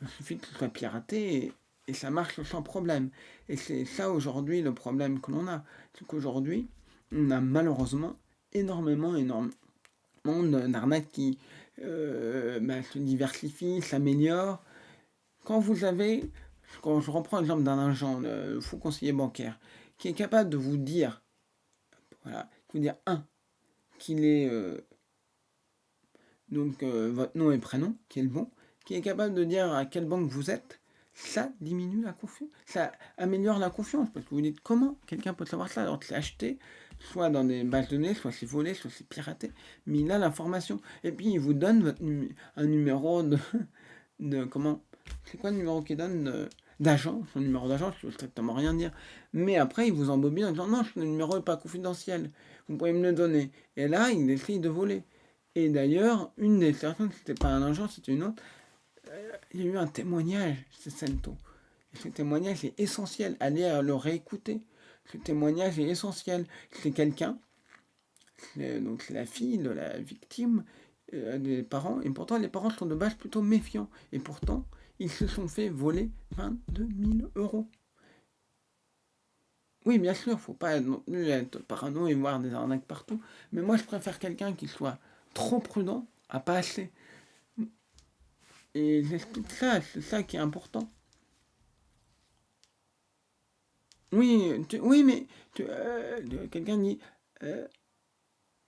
il suffit que ce soit piraté et ça marche sans problème. Et c'est ça aujourd'hui le problème que l'on a. C'est qu'aujourd'hui, on a malheureusement énormément d'arnaques qui se diversifient, s'améliorent. Quand je reprends l'exemple d'un agent, le faux conseiller bancaire, qui est capable de vous dire, Voilà. Il faut dire, qu'il est votre nom et prénom, qui est le bon, qui est capable de dire à quelle banque vous êtes. Ça diminue la confiance, ça améliore la confiance, parce que vous dites comment quelqu'un peut savoir ça alors que c'est acheté, soit dans des bases de données, soit c'est volé, soit c'est piraté, mais il a l'information. Et puis il vous donne un numéro comment, c'est quoi le numéro qu'il donne d'agent, son numéro d'agent, je ne veux strictement rien dire. Mais après, il vous embobine en disant non, le numéro n'est pas confidentiel, vous pouvez me le donner. Et là, il essaye de voler. Et d'ailleurs, une des personnes, c'était pas un agent, c'était une autre, il y a eu un témoignage, c'est Sento. Et ce témoignage est essentiel, allez le réécouter. Ce témoignage est essentiel. C'est quelqu'un, donc c'est la fille de la victime, des parents, et pourtant les parents sont de base plutôt méfiants. Et pourtant, ils se sont fait voler 22 000 euros. Oui, bien sûr, faut pas non plus être parano et voir des arnaques partout. Mais moi, je préfère quelqu'un qui soit trop prudent à pas assez. Et j'explique ça, c'est ça qui est important. Oui, oui mais quelqu'un dit,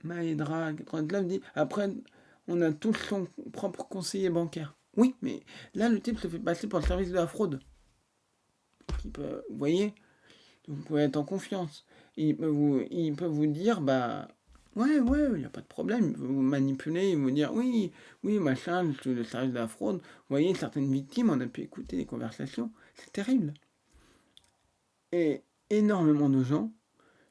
Maïdra 89 dit, après, on a tous son propre conseiller bancaire. Oui, mais là, le type se fait passer pour le service de la fraude. Vous voyez, vous pouvez être en confiance. Il peut vous dire, bah, ouais, il n'y a pas de problème. Il peut vous manipuler, il vous dire, oui, oui, machin, je suis le service de la fraude. Vous voyez, certaines victimes, on a pu écouter les conversations. C'est terrible. Et énormément de gens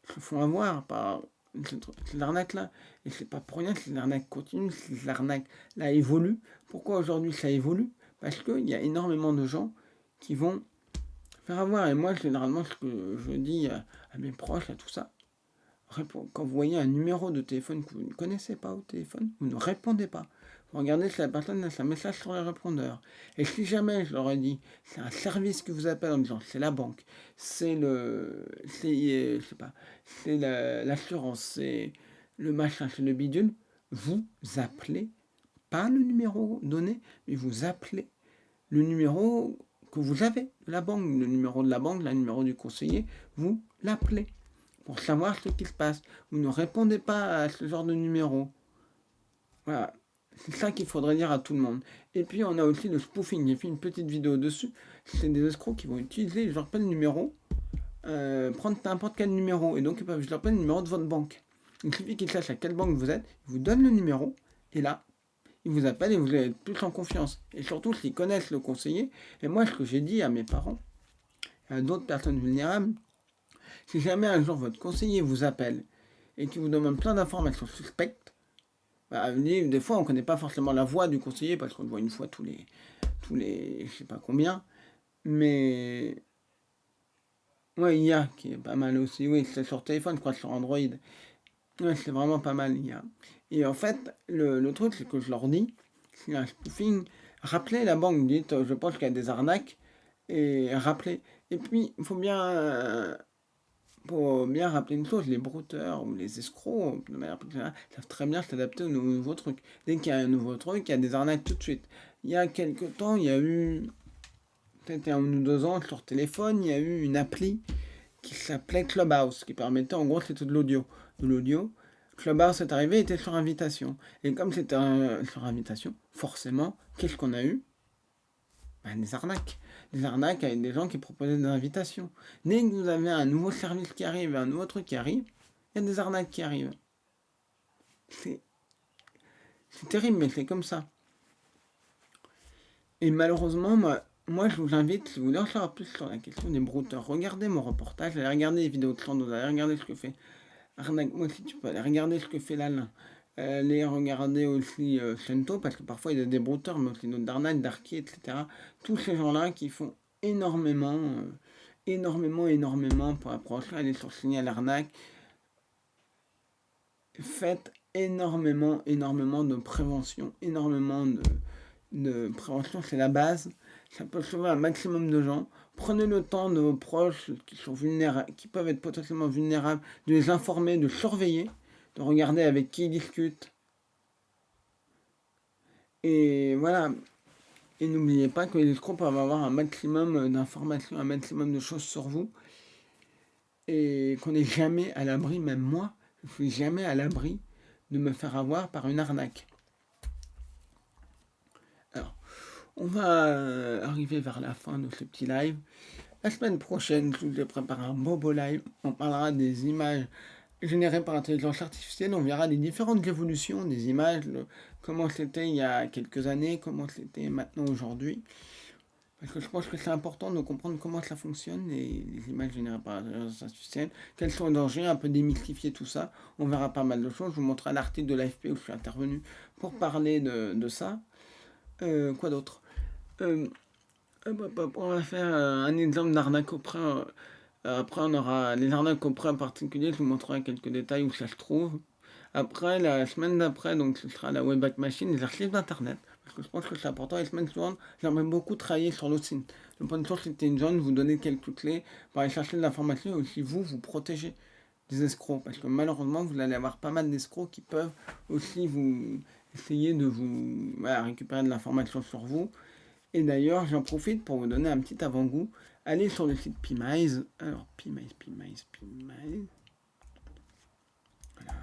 se font avoir par cette arnaque-là. Et c'est pas pour rien que l'arnaque continue, l'arnaque là évolue. Pourquoi aujourd'hui ça évolue? Parce qu'il y a énormément de gens qui vont faire avoir. Et moi, généralement, ce que je dis à mes proches, à tout ça, quand vous voyez un numéro de téléphone que vous ne connaissez pas au téléphone, vous ne répondez pas. Vous regardez si la personne laisse un message sur le répondeur. Et si jamais je leur ai dit, c'est un service qui vous appelle en disant, c'est la banque, c'est je sais pas, c'est l'assurance, c'est le machin, c'est le bidule, vous appelez, pas le numéro donné, mais vous appelez le numéro que vous avez de la banque, le numéro de la banque, le numéro du conseiller, vous l'appelez pour savoir ce qui se passe. Vous ne répondez pas à ce genre de numéro. Voilà. C'est ça qu'il faudrait dire à tout le monde. Et puis on a aussi le spoofing. J'ai fait une petite vidéo dessus. C'est des escrocs qui vont utiliser, je leur rappelle le numéro, prendre n'importe quel numéro. Et donc ils peuvent, je leur rappelle le numéro de votre banque. Il suffit qu'ils sachent à quelle banque vous êtes, ils vous donnent le numéro, et là, ils vous appellent et vous êtes plus en confiance. Et surtout s'ils connaissent le conseiller. Et moi, ce que j'ai dit à mes parents, à d'autres personnes vulnérables, si jamais un jour votre conseiller vous appelle et qu'il vous demande plein d'informations suspectes, bah, des fois on ne connaît pas forcément la voix du conseiller parce qu'on le voit une fois tous les je sais pas combien, mais ouais, IA qui est pas mal aussi, oui, c'est sur téléphone, je crois, sur Android. Ouais, c'est vraiment pas mal IA. Et en fait, le truc c'est que je leur dis, s'il y a un spoofing, rappelez la banque, dites je pense qu'il y a des arnaques, et rappelez. Et puis, il faut bien rappeler une chose, les brouteurs ou les escrocs, de manière plus générale, savent très bien s'adapter aux nouveaux trucs. Dès qu'il y a un nouveau truc, il y a des arnaques tout de suite. Il y a quelques temps, il y a eu, peut-être 1 ou 2 ans, sur téléphone, il y a eu une appli qui s'appelait Clubhouse, qui permettait, en gros, c'était de l'audio. De l'audio. Clubhouse est arrivé, était sur invitation. Et comme c'était sur invitation, forcément, qu'est-ce qu'on a eu? Ben, des arnaques. Des arnaques avec des gens qui proposaient des invitations. Dès que vous avez un nouveau service qui arrive, un nouveau truc qui arrive, il y a des arnaques qui arrivent. C'est terrible, mais c'est comme ça. Et malheureusement, moi je vous invite, si vous voulez en savoir plus sur la question des brouteurs, regardez mon reportage, allez regarder les vidéos de Sando, allez regarder ce que fait Arnaque, moi aussi tu peux aller regarder ce que fait l'Alain. Allez regarder aussi Sento, parce que parfois il y a des brouteurs, mais aussi d'autres d'arnaques, d'arquiers, etc. Tous ces gens-là qui font énormément pour approcher, aller sur signal arnaque. Faites énormément de prévention, de prévention, c'est la base. Ça peut sauver un maximum de gens. Prenez le temps de vos proches qui sont vulnérables, qui peuvent être potentiellement vulnérables, de les informer, de surveiller, de regarder avec qui ils discutent. Et voilà. Et n'oubliez pas que les escrocs peuvent avoir un maximum d'informations, un maximum de choses sur vous. Et qu'on n'est jamais à l'abri, même moi, je suis jamais à l'abri de me faire avoir par une arnaque. Alors, on va arriver vers la fin de ce petit live. La semaine prochaine, je vous ai préparé un beau live. On parlera des images générées par intelligence artificielle. On verra les différentes évolutions des images, comment c'était il y a quelques années, comment c'était maintenant aujourd'hui. Parce que je pense que c'est important de comprendre comment ça fonctionne, les images générées par l'intelligence artificielle, quels sont les dangers, un peu démystifier tout ça. On verra pas mal de choses. Je vous montrerai l'article de l'AFP où je suis intervenu pour parler de ça. Quoi d'autre On va faire un exemple d'arnaque au prêt. Après, on aura les arnaques au prêt en particulier. Je vous montrerai quelques détails où ça se trouve. Après, la semaine d'après, donc ce sera la Wayback Machine, les archives d'Internet. Parce que je pense que c'est important. La semaine suivante, j'aimerais beaucoup travailler sur l'autre site. Le point de source intelligent, vous donner quelques clés pour aller chercher de l'information et aussi vous protéger des escrocs. Parce que malheureusement, vous allez avoir pas mal d'escrocs qui peuvent aussi vous essayer de vous récupérer de l'information sur vous. Et d'ailleurs, j'en profite pour vous donner un petit avant-goût. Allez sur le site Pimize. Alors, Pimize. Voilà.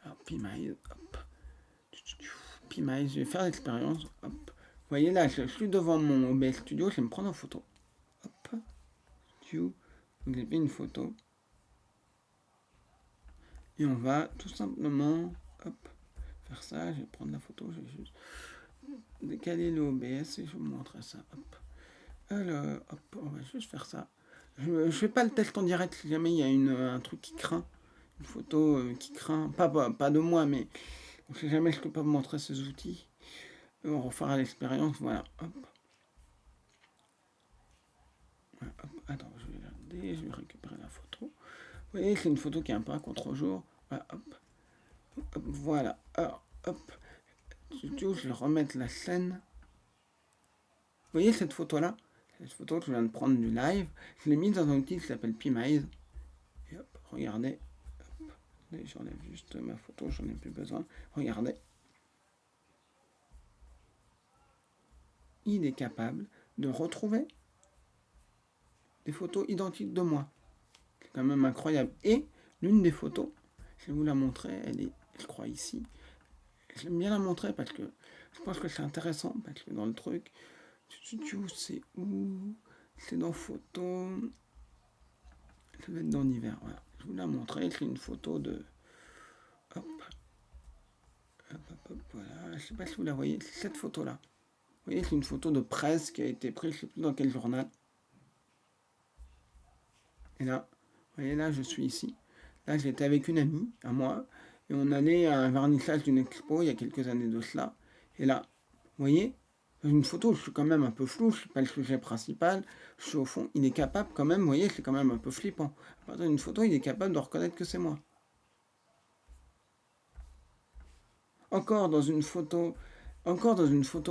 Alors, Pimize, hop. Pimize, je vais faire l'expérience. Hop. Vous voyez là, je suis devant mon OBS Studio, je vais me prendre en photo. Hop. Donc, j'ai fait une photo. Et on va tout simplement, hop, faire ça. Je vais prendre la photo, je vais juste décaler le OBS et je vous montrer ça. Hop. Alors, hop, on va juste faire ça. Je fais pas le test en direct si jamais il y a un truc qui craint. Une photo qui craint. Pas de moi, mais on sait jamais ce que peuvent montrer ces outils. On refera l'expérience. Voilà. Hop. Voilà, hop. Attends, je vais regarder. Je vais récupérer la photo. Vous voyez, c'est une photo qui est un peu à contre-jour. Voilà, hop. Hop. Voilà. Alors, hop. Je vais remettre la scène. Vous voyez cette photo-là? Cette photo que je viens de prendre du live. Je l'ai mise dans un outil qui s'appelle Pimize. Et hop, regardez. Hop. J'enlève juste ma photo, j'en ai plus besoin. Regardez. Il est capable de retrouver des photos identiques de moi. C'est quand même incroyable. Et l'une des photos, je vais vous la montrer, elle est, je crois, ici. J'aime bien la montrer parce que je pense que c'est intéressant, parce que dans le truc, c'est où? C'est dans photo. Ça va être dans l'hiver, voilà. Je vous la montrer, c'est une photo de. Hop. Hop, voilà. Je sais pas si vous la voyez, c'est cette photo-là. Vous voyez, c'est une photo de presse qui a été prise, je sais plus dans quel journal. Et là, vous voyez, là, je suis ici. Là, j'étais avec une amie, à moi, et on allait à un vernissage d'une expo il y a quelques années de cela. Et là, vous voyez, dans une photo, je suis quand même un peu flou, je suis pas le sujet principal, je suis au fond. Il est capable quand même, vous voyez, c'est quand même un peu flippant. À partir d'une photo, il est capable de reconnaître que c'est moi. Encore dans une photo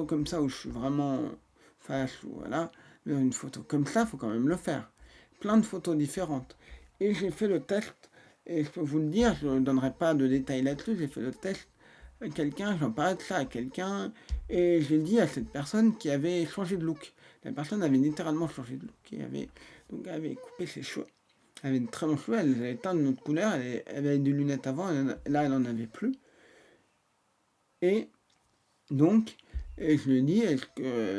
comme ça où je suis vraiment face, ou voilà, mais une photo comme ça, il faut quand même le faire. Plein de photos différentes. Et j'ai fait le test, et je peux vous le dire, je ne donnerai pas de détails là-dessus, j'ai fait le test à quelqu'un, j'en parlais de ça à quelqu'un, et j'ai dit à cette personne qui avait changé de look. La personne avait littéralement changé de look, et avait coupé ses cheveux. Elle avait de très longs cheveux, elle les avait teints d'une autre couleur, elle avait des lunettes avant, là elle n'en avait plus. Et donc, je lui ai dit,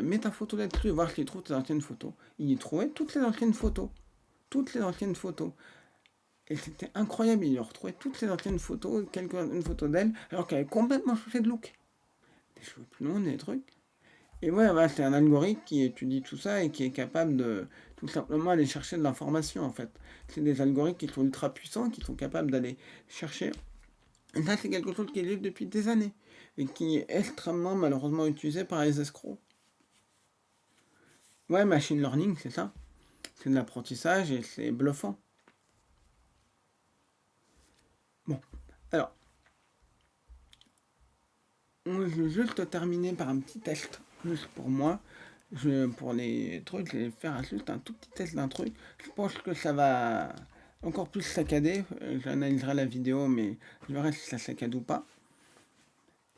mets ta photo là-dessus et voir s'il trouve tes anciennes photos. Il y trouvait toutes les anciennes photos. Toutes les anciennes photos. Et c'était incroyable, il y retrouvait toutes les anciennes photos, une photo d'elle, alors qu'elle avait complètement changé de look. Des cheveux plus longs, des trucs. Et ouais, c'est un algorithme qui étudie tout ça et qui est capable de tout simplement aller chercher de l'information en fait. C'est des algorithmes qui sont ultra puissants, qui sont capables d'aller chercher. Et ça, c'est quelque chose qui existe depuis des années et qui est extrêmement malheureusement utilisé par les escrocs. Ouais, machine learning, c'est ça. C'est de l'apprentissage et c'est bluffant. Bon, alors, je vais juste terminer par un petit test, juste pour moi. Pour les trucs, je vais faire juste un tout petit test d'un truc. Je pense que ça va encore plus saccader. J'analyserai la vidéo, mais je verrai si ça saccade ou pas.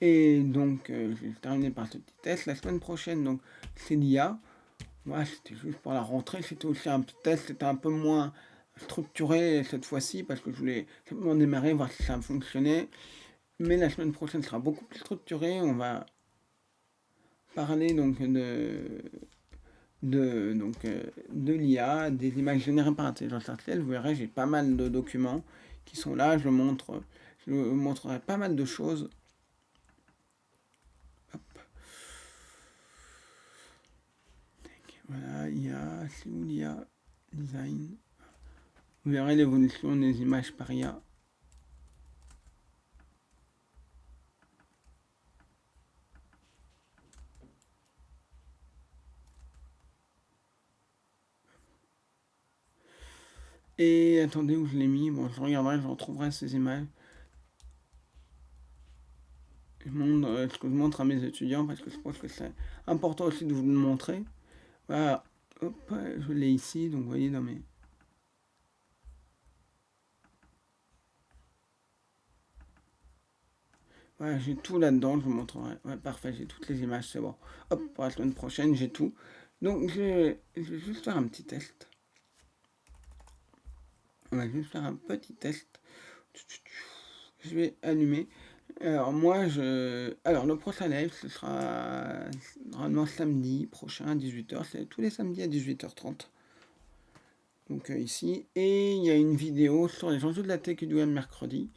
Et donc, je vais terminer par ce petit test. La semaine prochaine, donc, c'est l'IA. Ouais, c'était juste pour la rentrée, c'était aussi un petit test, c'était un peu moins structuré cette fois-ci parce que je voulais simplement démarrer, voir si ça fonctionnait. Mais la semaine prochaine sera beaucoup plus structurée. On va parler donc de l'IA, des images générées par intelligence artificielle. Vous verrez, j'ai pas mal de documents qui sont là. Je montrerai pas mal de choses. Hop. Voilà, IA, c'est où l'IA Design. Vous verrez l'évolution des images par IA. Et attendez où je l'ai mis. Bon, je regarderai, je retrouverai ces images. Ce que je montre à mes étudiants parce que je pense que c'est important aussi de vous le montrer. Voilà, hop, je l'ai ici, donc vous voyez dans mes... Voilà, j'ai tout là-dedans, je vous montrerai. Ouais, parfait, j'ai toutes les images, c'est bon. Hop, pour la semaine prochaine, j'ai tout. Donc je vais juste faire un petit test. On va juste faire un petit test. Je vais allumer. Alors Alors le prochain live, ce sera normalement samedi prochain à 18h. C'est tous les samedis à 18h30. Donc ici. Et il y a une vidéo sur les enjeux de la tech et du web mercredi.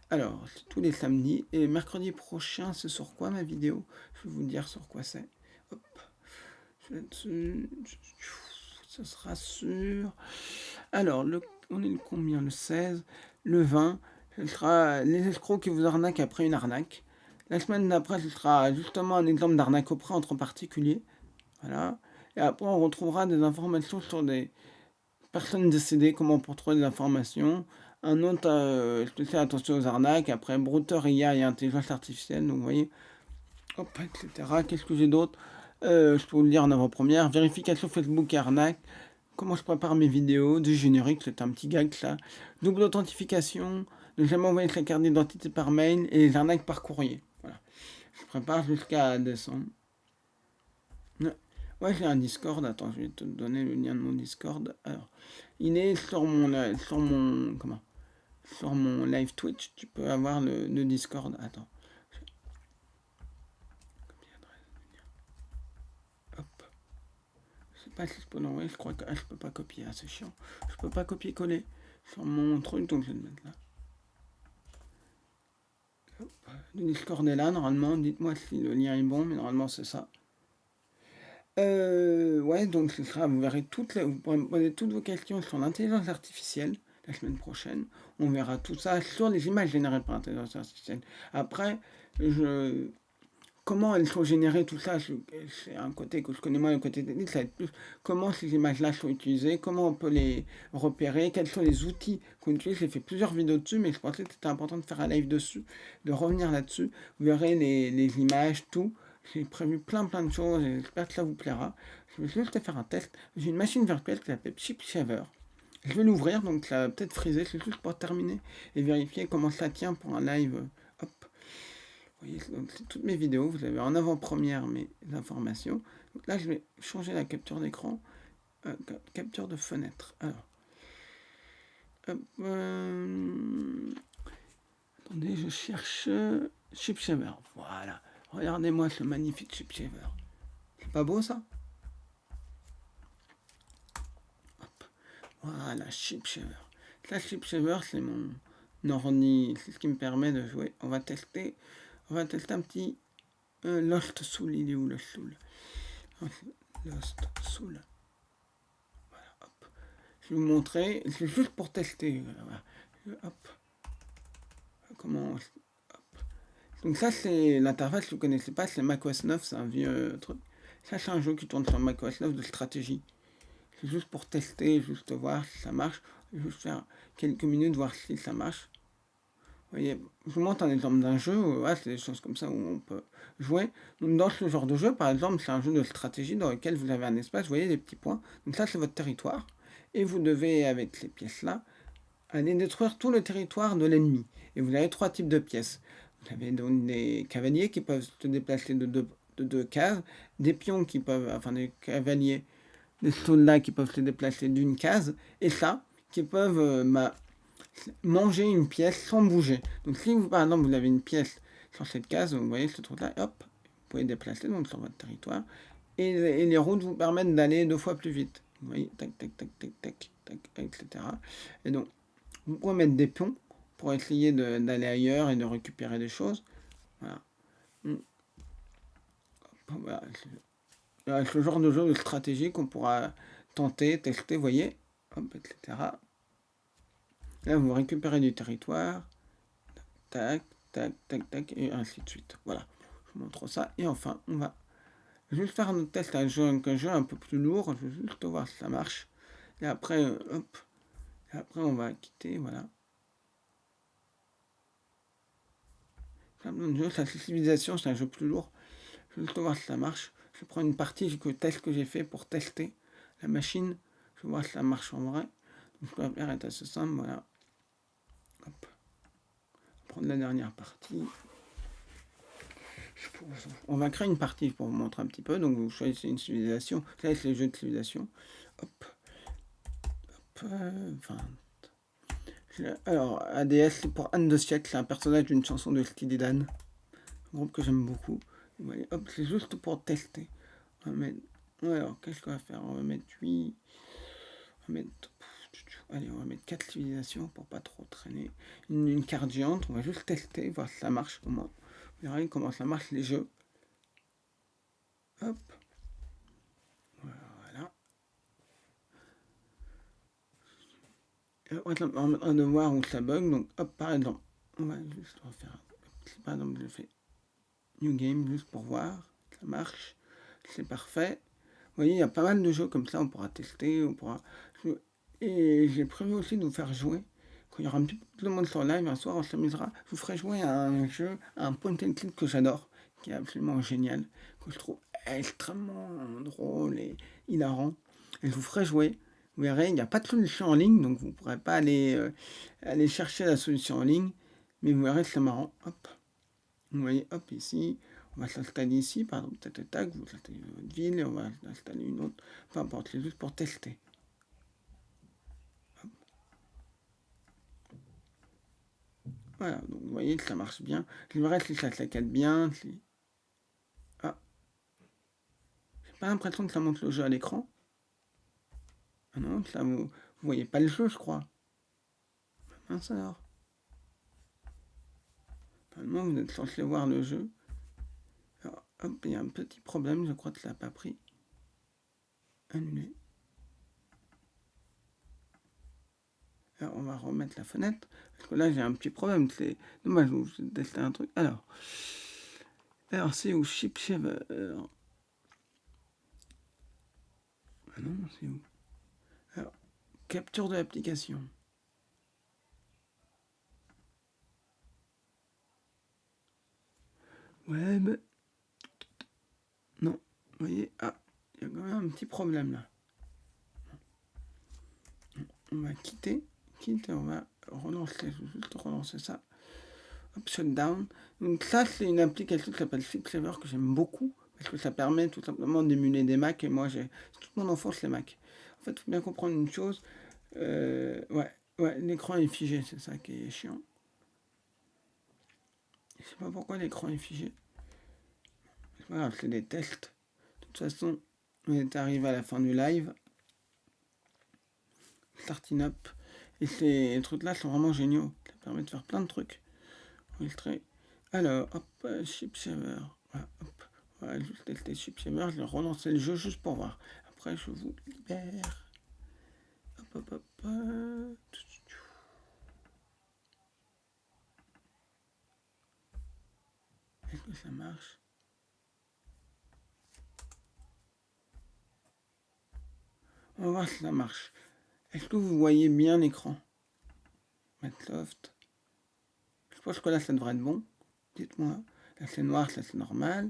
Alors, c'est tous les samedis. Et mercredi prochain, c'est sur quoi ma vidéo? Je vais vous dire sur quoi c'est. Hop. Je vais dessus. Ce sera sur... Alors, on est le combien? Le 16. Le 20. Ce sera les escrocs qui vous arnaquent après une arnaque. La semaine d'après, ce sera justement un exemple d'arnaque au prêt entre particuliers. Voilà. Et après, on retrouvera des informations sur des personnes décédées, comment pour trouver des informations. Un autre, je fais attention aux arnaques. Après, brouteur, IA et intelligence artificielle. Donc, vous voyez, hop, etc. Qu'est-ce que j'ai d'autre? Je peux vous le dire en avant-première. Vérification Facebook et arnaque. Comment je prépare mes vidéos, du générique, c'est un petit gag ça. Double authentification, ne jamais envoyer sa carte d'identité par mail et les arnaques par courrier. Voilà. Je prépare jusqu'à décembre. Ouais, j'ai un Discord. Attends, je vais te donner le lien de mon Discord. Alors, il est sur sur mon live Twitch. Tu peux avoir le Discord. Attends. Hop. Je sais pas si je peux l'envoyer. Je crois que je peux pas copier. Ah, c'est chiant. Je peux pas copier-coller sur mon truc, donc je vais le mettre là. Le Discord est là, normalement. Dites-moi si le lien est bon, mais normalement c'est ça. Ouais, donc ce sera, vous verrez vous pourrez me poser toutes vos questions sur l'intelligence artificielle la semaine prochaine. On verra tout ça sur les images générées par l'intelligence artificielle. Après, comment elles sont générées, tout ça, c'est un côté que je connais moins, le côté technique, ça va être plus comment ces images-là sont utilisées, comment on peut les repérer, quels sont les outils qu'on utilise. J'ai fait plusieurs vidéos dessus, mais je pensais que c'était important de faire un live dessus, de revenir là-dessus. Vous verrez les images, tout. J'ai prévu plein de choses, et j'espère que ça vous plaira. Je vais juste faire un test. J'ai une machine virtuelle qui s'appelle ChipShaver. Je vais l'ouvrir, donc ça va peut-être friser, c'est juste pour terminer et vérifier comment ça tient pour un live. Hop. Vous voyez, donc c'est toutes mes vidéos, vous avez en avant-première mes informations. Donc là, je vais changer la capture d'écran, capture de fenêtre. Alors, hop, attendez, je cherche ChipShaver. Voilà, regardez-moi ce magnifique ChipShaver. C'est pas beau ça? Hop, voilà, ChipShaver. Ça, ChipShaver, c'est mon ordi, c'est ce qui me permet de jouer. On va tester un petit Lost Soul. Il est où Lost Soul? Lost Soul. Voilà, hop. Je vais vous montrer. C'est juste pour tester. Voilà. Hop. Comment. Hop. Donc, ça, c'est l'interface. Si vous ne connaissez pas, c'est macOS 9. C'est un vieux truc. Ça, c'est un jeu qui tourne sur macOS 9 de stratégie. C'est juste pour tester, juste voir si ça marche. Juste faire quelques minutes, voir si ça marche. Vous voyez, je vous montre un exemple d'un jeu, ouais, c'est des choses comme ça où on peut jouer. Donc dans ce genre de jeu, par exemple, c'est un jeu de stratégie dans lequel vous avez un espace, vous voyez des petits points. Donc ça, c'est votre territoire. Et vous devez, avec ces pièces-là, aller détruire tout le territoire de l'ennemi. Et vous avez trois types de pièces. Vous avez donc des cavaliers qui peuvent se déplacer de deux cases, des pions qui peuvent, enfin des cavaliers, des soldats qui peuvent se déplacer d'une case, et ça, qui peuvent manger une pièce sans bouger. Donc si vous, par exemple, vous avez une pièce sur cette case, vous voyez ce truc-là, hop, vous pouvez déplacer donc sur votre territoire. Et les routes vous permettent d'aller 2 fois plus vite. Vous voyez, tac, tac, tac, tac, tac, tac, etc. Et donc, vous pouvez mettre des pions pour essayer d'aller ailleurs et de récupérer des choses. Voilà. Voilà. C'est ce genre de jeu de stratégie qu'on pourra tenter, tester, vous voyez, hop, etc. Là, vous récupérez du territoire, tac, tac, tac, tac, et ainsi de suite. Voilà, je vous montre ça. Et enfin, on va juste faire un test à un jeu un peu plus lourd. Je vais juste voir si ça marche. Et après, hop, et après on va quitter, voilà. Le jeu, c'est la civilisation, c'est un jeu plus lourd. Je vais juste voir si ça marche. Je prends une partie que test que j'ai fait pour tester la machine. Je vais voir si ça marche en vrai. Donc, je peux faire être assez simple, voilà. Hop. Prendre la dernière partie. On va créer une partie pour vous montrer un petit peu. Donc vous choisissez une civilisation. Là c'est les jeux de civilisation. Hop. Hop. 20. Alors ADS c'est pour Anne de siècle. C'est un personnage d'une chanson de Steely Dan. Un groupe que j'aime beaucoup. Vous voyez, hop, c'est juste pour tester. On va mettre. Alors qu'est-ce qu'on va faire? On va mettre 8. On va mettre. Allez, on va mettre 4 civilisations pour pas trop traîner. Une carte géante, on va juste tester, voir si ça marche au moins. Vous verrez comment ça marche les jeux. Hop. Voilà. On va de voir où ça bug. Donc, hop, par exemple, on va juste refaire. Par exemple, je fais New Game juste pour voir. Ça marche. C'est parfait. Vous voyez, il y a pas mal de jeux comme ça. On pourra tester. On pourra. Et j'ai prévu aussi de vous faire jouer. Quand il y aura un petit peu tout le monde sur live, un soir, on s'amusera. Je vous ferai jouer à un jeu, à un point and click que j'adore, qui est absolument génial, que je trouve extrêmement drôle et hilarant. Et je vous ferai jouer. Vous verrez, il n'y a pas de solution en ligne, donc vous ne pourrez pas aller chercher la solution en ligne. Mais vous verrez, c'est marrant. Hop. Vous voyez, hop, ici, on va s'installer ici, par exemple, tac, tac, tac, vous installez votre ville et on va installer une autre. Peu importe, c'est juste pour tester. Voilà, donc vous voyez que ça marche bien. Je verrai si ça saccade bien. Si... Ah, j'ai pas l'impression que ça monte le jeu à l'écran. Ah non, ça vous voyez pas le jeu, je crois. Mince alors. Normalement, vous êtes censé voir le jeu. Alors, hop, il y a un petit problème, je crois que ça n'a pas pris. Annuler. Alors, on va remettre la fenêtre. Parce que là, j'ai un petit problème. C'est dommage, je vais tester un truc. Alors c'est où Chipshaver. Ah non, c'est où? Alors, capture de l'application. Web. Non, vous voyez, ah, il y a quand même un petit problème là. On va quitter, on va relancer, je vais juste relancer ça. Hop, shutdown. Donc ça, c'est une application qui s'appelle Chipshaver que j'aime beaucoup parce que ça permet tout simplement d'émuler des Macs et moi j'ai toute mon enfance les Macs. En fait, il faut bien comprendre une chose. Ouais, l'écran est figé, c'est ça qui est chiant. Je sais pas pourquoi l'écran est figé. C'est pas grave, c'est des tests. De toute façon, on est arrivé à la fin du live. Starting up. Et ces trucs-là sont vraiment géniaux. Ça permet de faire plein de trucs. Enregistrer. Alors, hop, Chipshaver. Voilà, hop. Voilà, juste tester Chipshaver. Je vais relancer le jeu juste pour voir. Après, je vous libère. Hop, hop, hop. Est-ce que ça marche? On va voir si ça marche. Est-ce que vous voyez bien l'écran? Microsoft. Je pense que là, ça devrait être bon. Dites-moi. Là, c'est noir, ça c'est normal.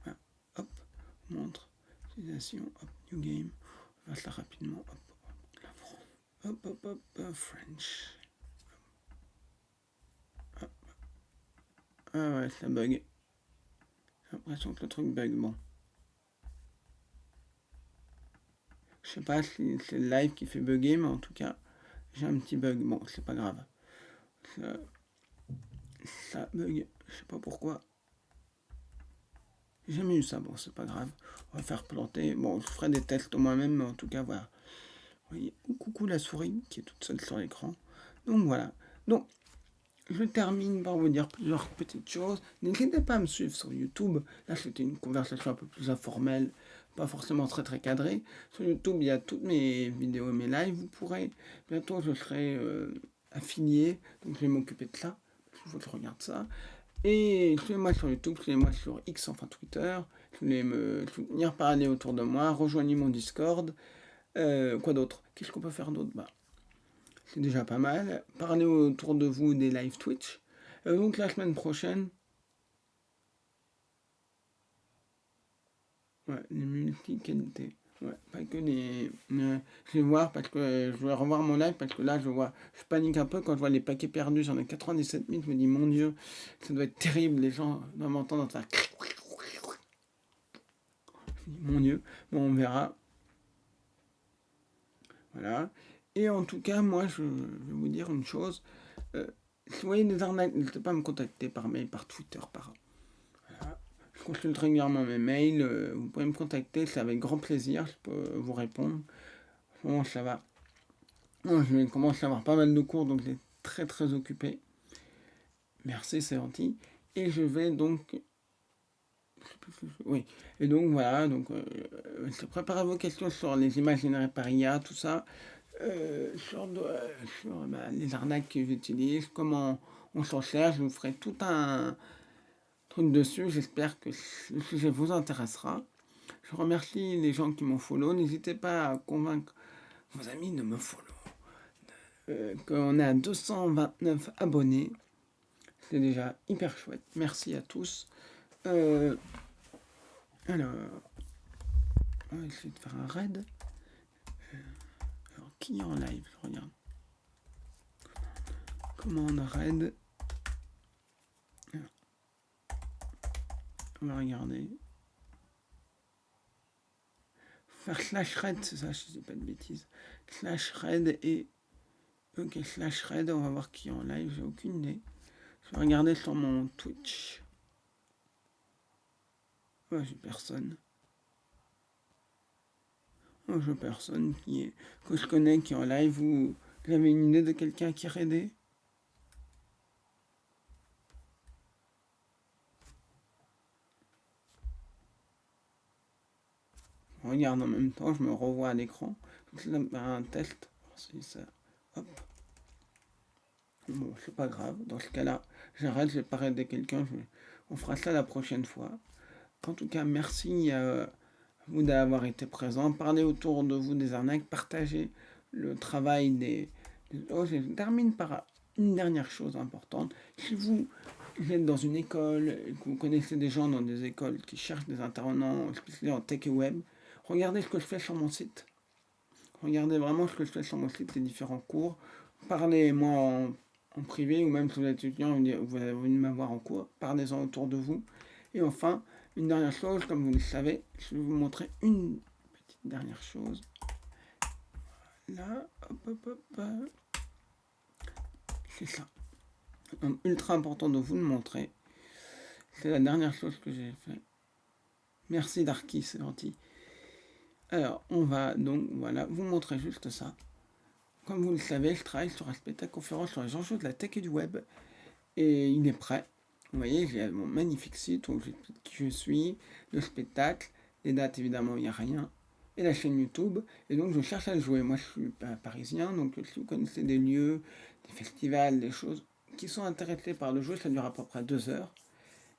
Voilà. Hop, montre. Utilisation, hop, new game. On va faire ça rapidement. Hop, hop, hop, French. Hop. Ah ouais, ça bug. J'ai l'impression que le truc bug. Bon. Je sais pas si c'est le live qui fait bugger, mais en tout cas, j'ai un petit bug. Bon, c'est pas grave. Ça bug, je sais pas pourquoi. J'ai jamais eu ça, bon, c'est pas grave. On va faire planter. Bon, je ferai des tests moi-même, mais en tout cas, voilà. Vous voyez, coucou la souris qui est toute seule sur l'écran. Donc voilà. Donc, je termine par vous dire plusieurs petites choses. N'hésitez pas à me suivre sur YouTube. Là, c'était une conversation un peu plus informelle, pas forcément très très cadrée. Sur YouTube, il y a toutes mes vidéos et mes lives. Vous pourrez, bientôt, je serai affilié, donc je vais m'occuper de ça. Il faut que je regarde ça. Et suivez-moi sur YouTube, suivez-moi sur X, enfin Twitter. Je voulais me soutenir, parler autour de moi. Rejoignez mon Discord. Quoi d'autre? Qu'est-ce qu'on peut faire d'autre? Bah, c'est déjà pas mal. Parlez autour de vous des live Twitch. Donc la semaine prochaine, ouais, les multi-qualités. Ouais, pas que les. Je vais voir parce que je vais revoir mon live parce que là je panique un peu quand je vois les paquets perdus. J'en ai 97 000. Je me dis mon Dieu, ça doit être terrible. Les gens doivent m'entendre faire. Mon Dieu, bon, on verra. Voilà. Et en tout cas, moi, je vais vous dire une chose. Si vous voyez des arnaques, n'hésitez pas à me contacter par mail, par Twitter, par. Voilà. Je consulte régulièrement mes mails. Vous pouvez me contacter, c'est avec grand plaisir. Je peux vous répondre. Bon, ça va. Bon, je vais commencer à avoir pas mal de cours, donc j'ai très très occupé. Merci, c'est gentil. Et je vais donc. Oui. Et donc voilà, donc préparez vos questions sur les images générées par IA, tout ça. Sur les arnaques que j'utilise, comment on s'en sert. Je vous ferai tout un truc dessus. J'espère que le sujet vous intéressera. Je remercie les gens qui m'ont follow. N'hésitez pas à convaincre vos amis de me follow. Qu'on est à 229 abonnés. C'est déjà hyper chouette. Merci à tous. Alors, on va essayer de faire un raid. Alors, qui est en live? Je regarde. Commande raid. On va regarder. Faire slash raid, c'est ça, je dis pas de bêtises. Slash raid et. Ok, slash raid, on va voir qui est en live, j'ai aucune idée. Je vais regarder sur mon Twitch. Ouais, j'ai personne. Oh, j'ai personne que je connais qui est en live. Vous avez une idée de quelqu'un qui est raidé? Je regarde en même temps, je me revois à l'écran. Je vais faire un test. Si ça. Hop. Bon, c'est pas grave. Dans ce cas-là, j'arrête, je vais pas raider quelqu'un. On fera ça la prochaine fois. En tout cas, merci à vous d'avoir été présent. Parlez autour de vous des arnaques. Partagez le travail des. Oh, je termine par une dernière chose importante. Si vous êtes dans une école, que vous connaissez des gens dans des écoles qui cherchent des intervenants spécialisés en tech et web, regardez ce que je fais sur mon site. Regardez vraiment ce que je fais sur mon site, les différents cours. Parlez-moi en privé ou même si vous êtes étudiant, vous avez venu m'avoir en cours. Parlez-en autour de vous. Et enfin, une dernière chose, comme vous le savez, je vais vous montrer une petite dernière chose. Là, hop, hop, hop. C'est ça. Donc, ultra important de vous le montrer. C'est la dernière chose que j'ai fait. Merci Darky, c'est gentil. Alors, on va donc, voilà, vous montrer juste ça. Comme vous le savez, je travaille sur un spectacle conférence sur les enjeux de la tech et du web. Et il est prêt. Vous voyez, j'ai mon magnifique site où j'explique qui je suis, le spectacle, les dates évidemment, il n'y a rien, et la chaîne YouTube. Et donc je cherche à le jouer. Moi je suis parisien, donc si vous connaissez des lieux, des festivals, des choses qui sont intéressés par le jeu, ça dure à peu près 2 heures.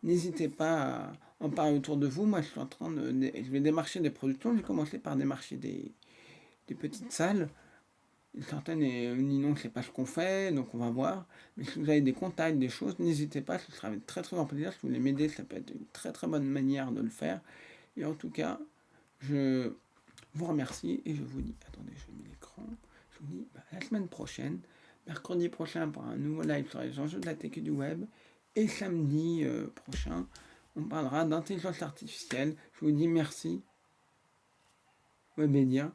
N'hésitez pas à en parler autour de vous. Moi je suis en train de. Je vais démarcher des productions. J'ai commencé par démarcher des petites salles. Certaines disent non, c'est pas ce qu'on fait, donc on va voir. Mais si vous avez des contacts, des choses, n'hésitez pas, ce sera avec très très grand plaisir. Si vous voulez m'aider, ça peut être une très très bonne manière de le faire. Et en tout cas, je vous remercie et je vous dis, attendez, je mets l'écran, je vous dis la semaine prochaine, mercredi prochain pour un nouveau live sur les enjeux de la tech et du web. Et samedi prochain, on parlera d'intelligence artificielle. Je vous dis merci. Webedia.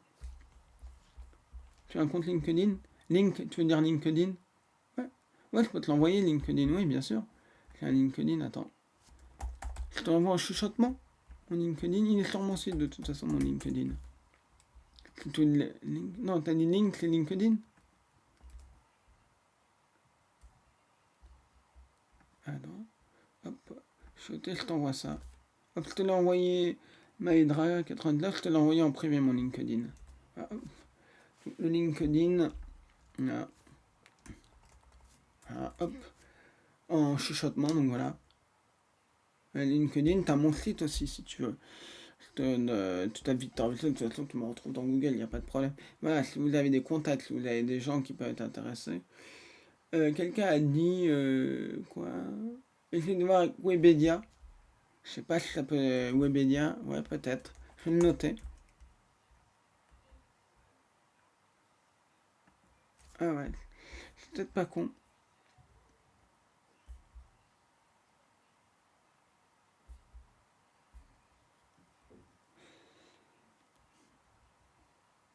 Tu as un compte LinkedIn? Link, tu veux dire LinkedIn? Ouais. Ouais, je peux te l'envoyer, LinkedIn, oui, bien sûr. J'ai un LinkedIn, attends. Je te l'envoie en chuchotement. Mon LinkedIn, il est sur mon site de toute façon, mon LinkedIn. Non, t'as dit link, c'est LinkedIn? Attends, hop, je t'envoie ça. Hop, je te l'ai envoyé, Maedra89, je te l'ai envoyé en privé, mon LinkedIn. Ah, le LinkedIn, là. Ah, hop, en chuchotement, donc voilà. LinkedIn, t'as mon site aussi, si tu veux. Tu tapes Victor Vissot, de toute façon, tu me retrouves dans Google, il n'y a pas de problème. Voilà, si vous avez des contacts, si vous avez des gens qui peuvent être intéressés. Quelqu'un a dit, quoi? Essayez de voir avec Webedia. Je sais pas si ça peut. Webedia, ouais, peut-être. Je vais le noter. Ah ouais, c'est peut-être pas con.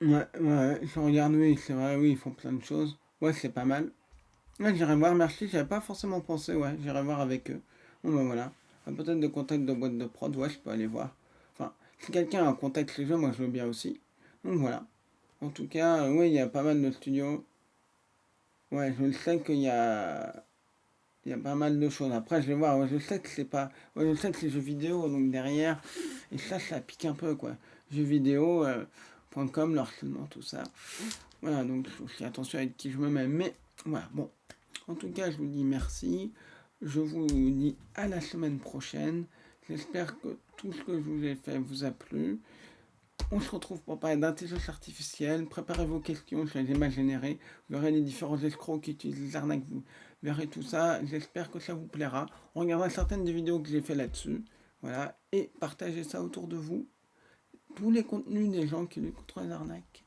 Ouais, ouais, je regarde, oui, c'est vrai, oui, ils font plein de choses. Ouais, c'est pas mal. Ouais, j'irai voir, merci, j'avais pas forcément pensé, ouais, j'irai voir avec eux. Bon, ben voilà. Peut-être de contact de boîte de prod, ouais, je peux aller voir. Enfin, si quelqu'un a un contact chez eux, moi je veux bien aussi. Donc voilà. En tout cas, ouais, il y a pas mal de studios. Ouais, je sais qu'il y a. Il y a pas mal de choses. Après, je vais voir. Ouais, je sais que c'est pas. Ouais, je sais que c'est jeux vidéo, donc derrière. Et ça pique un peu, quoi. Jeux vidéo, .com, le harcèlement, tout ça. Voilà, donc je fais attention avec qui je me mets. Mais voilà, bon. En tout cas, je vous dis merci. Je vous dis à la semaine prochaine. J'espère que tout ce que je vous ai fait vous a plu. On se retrouve pour parler d'intelligence artificielle. Préparez vos questions sur les images générées. Vous verrez les différents escrocs qui utilisent les arnaques. Vous verrez tout ça. J'espère que ça vous plaira. On regardera certaines des vidéos que j'ai fait là-dessus. Voilà. Et partagez ça autour de vous. Tous les contenus des gens qui luttent contre les arnaques.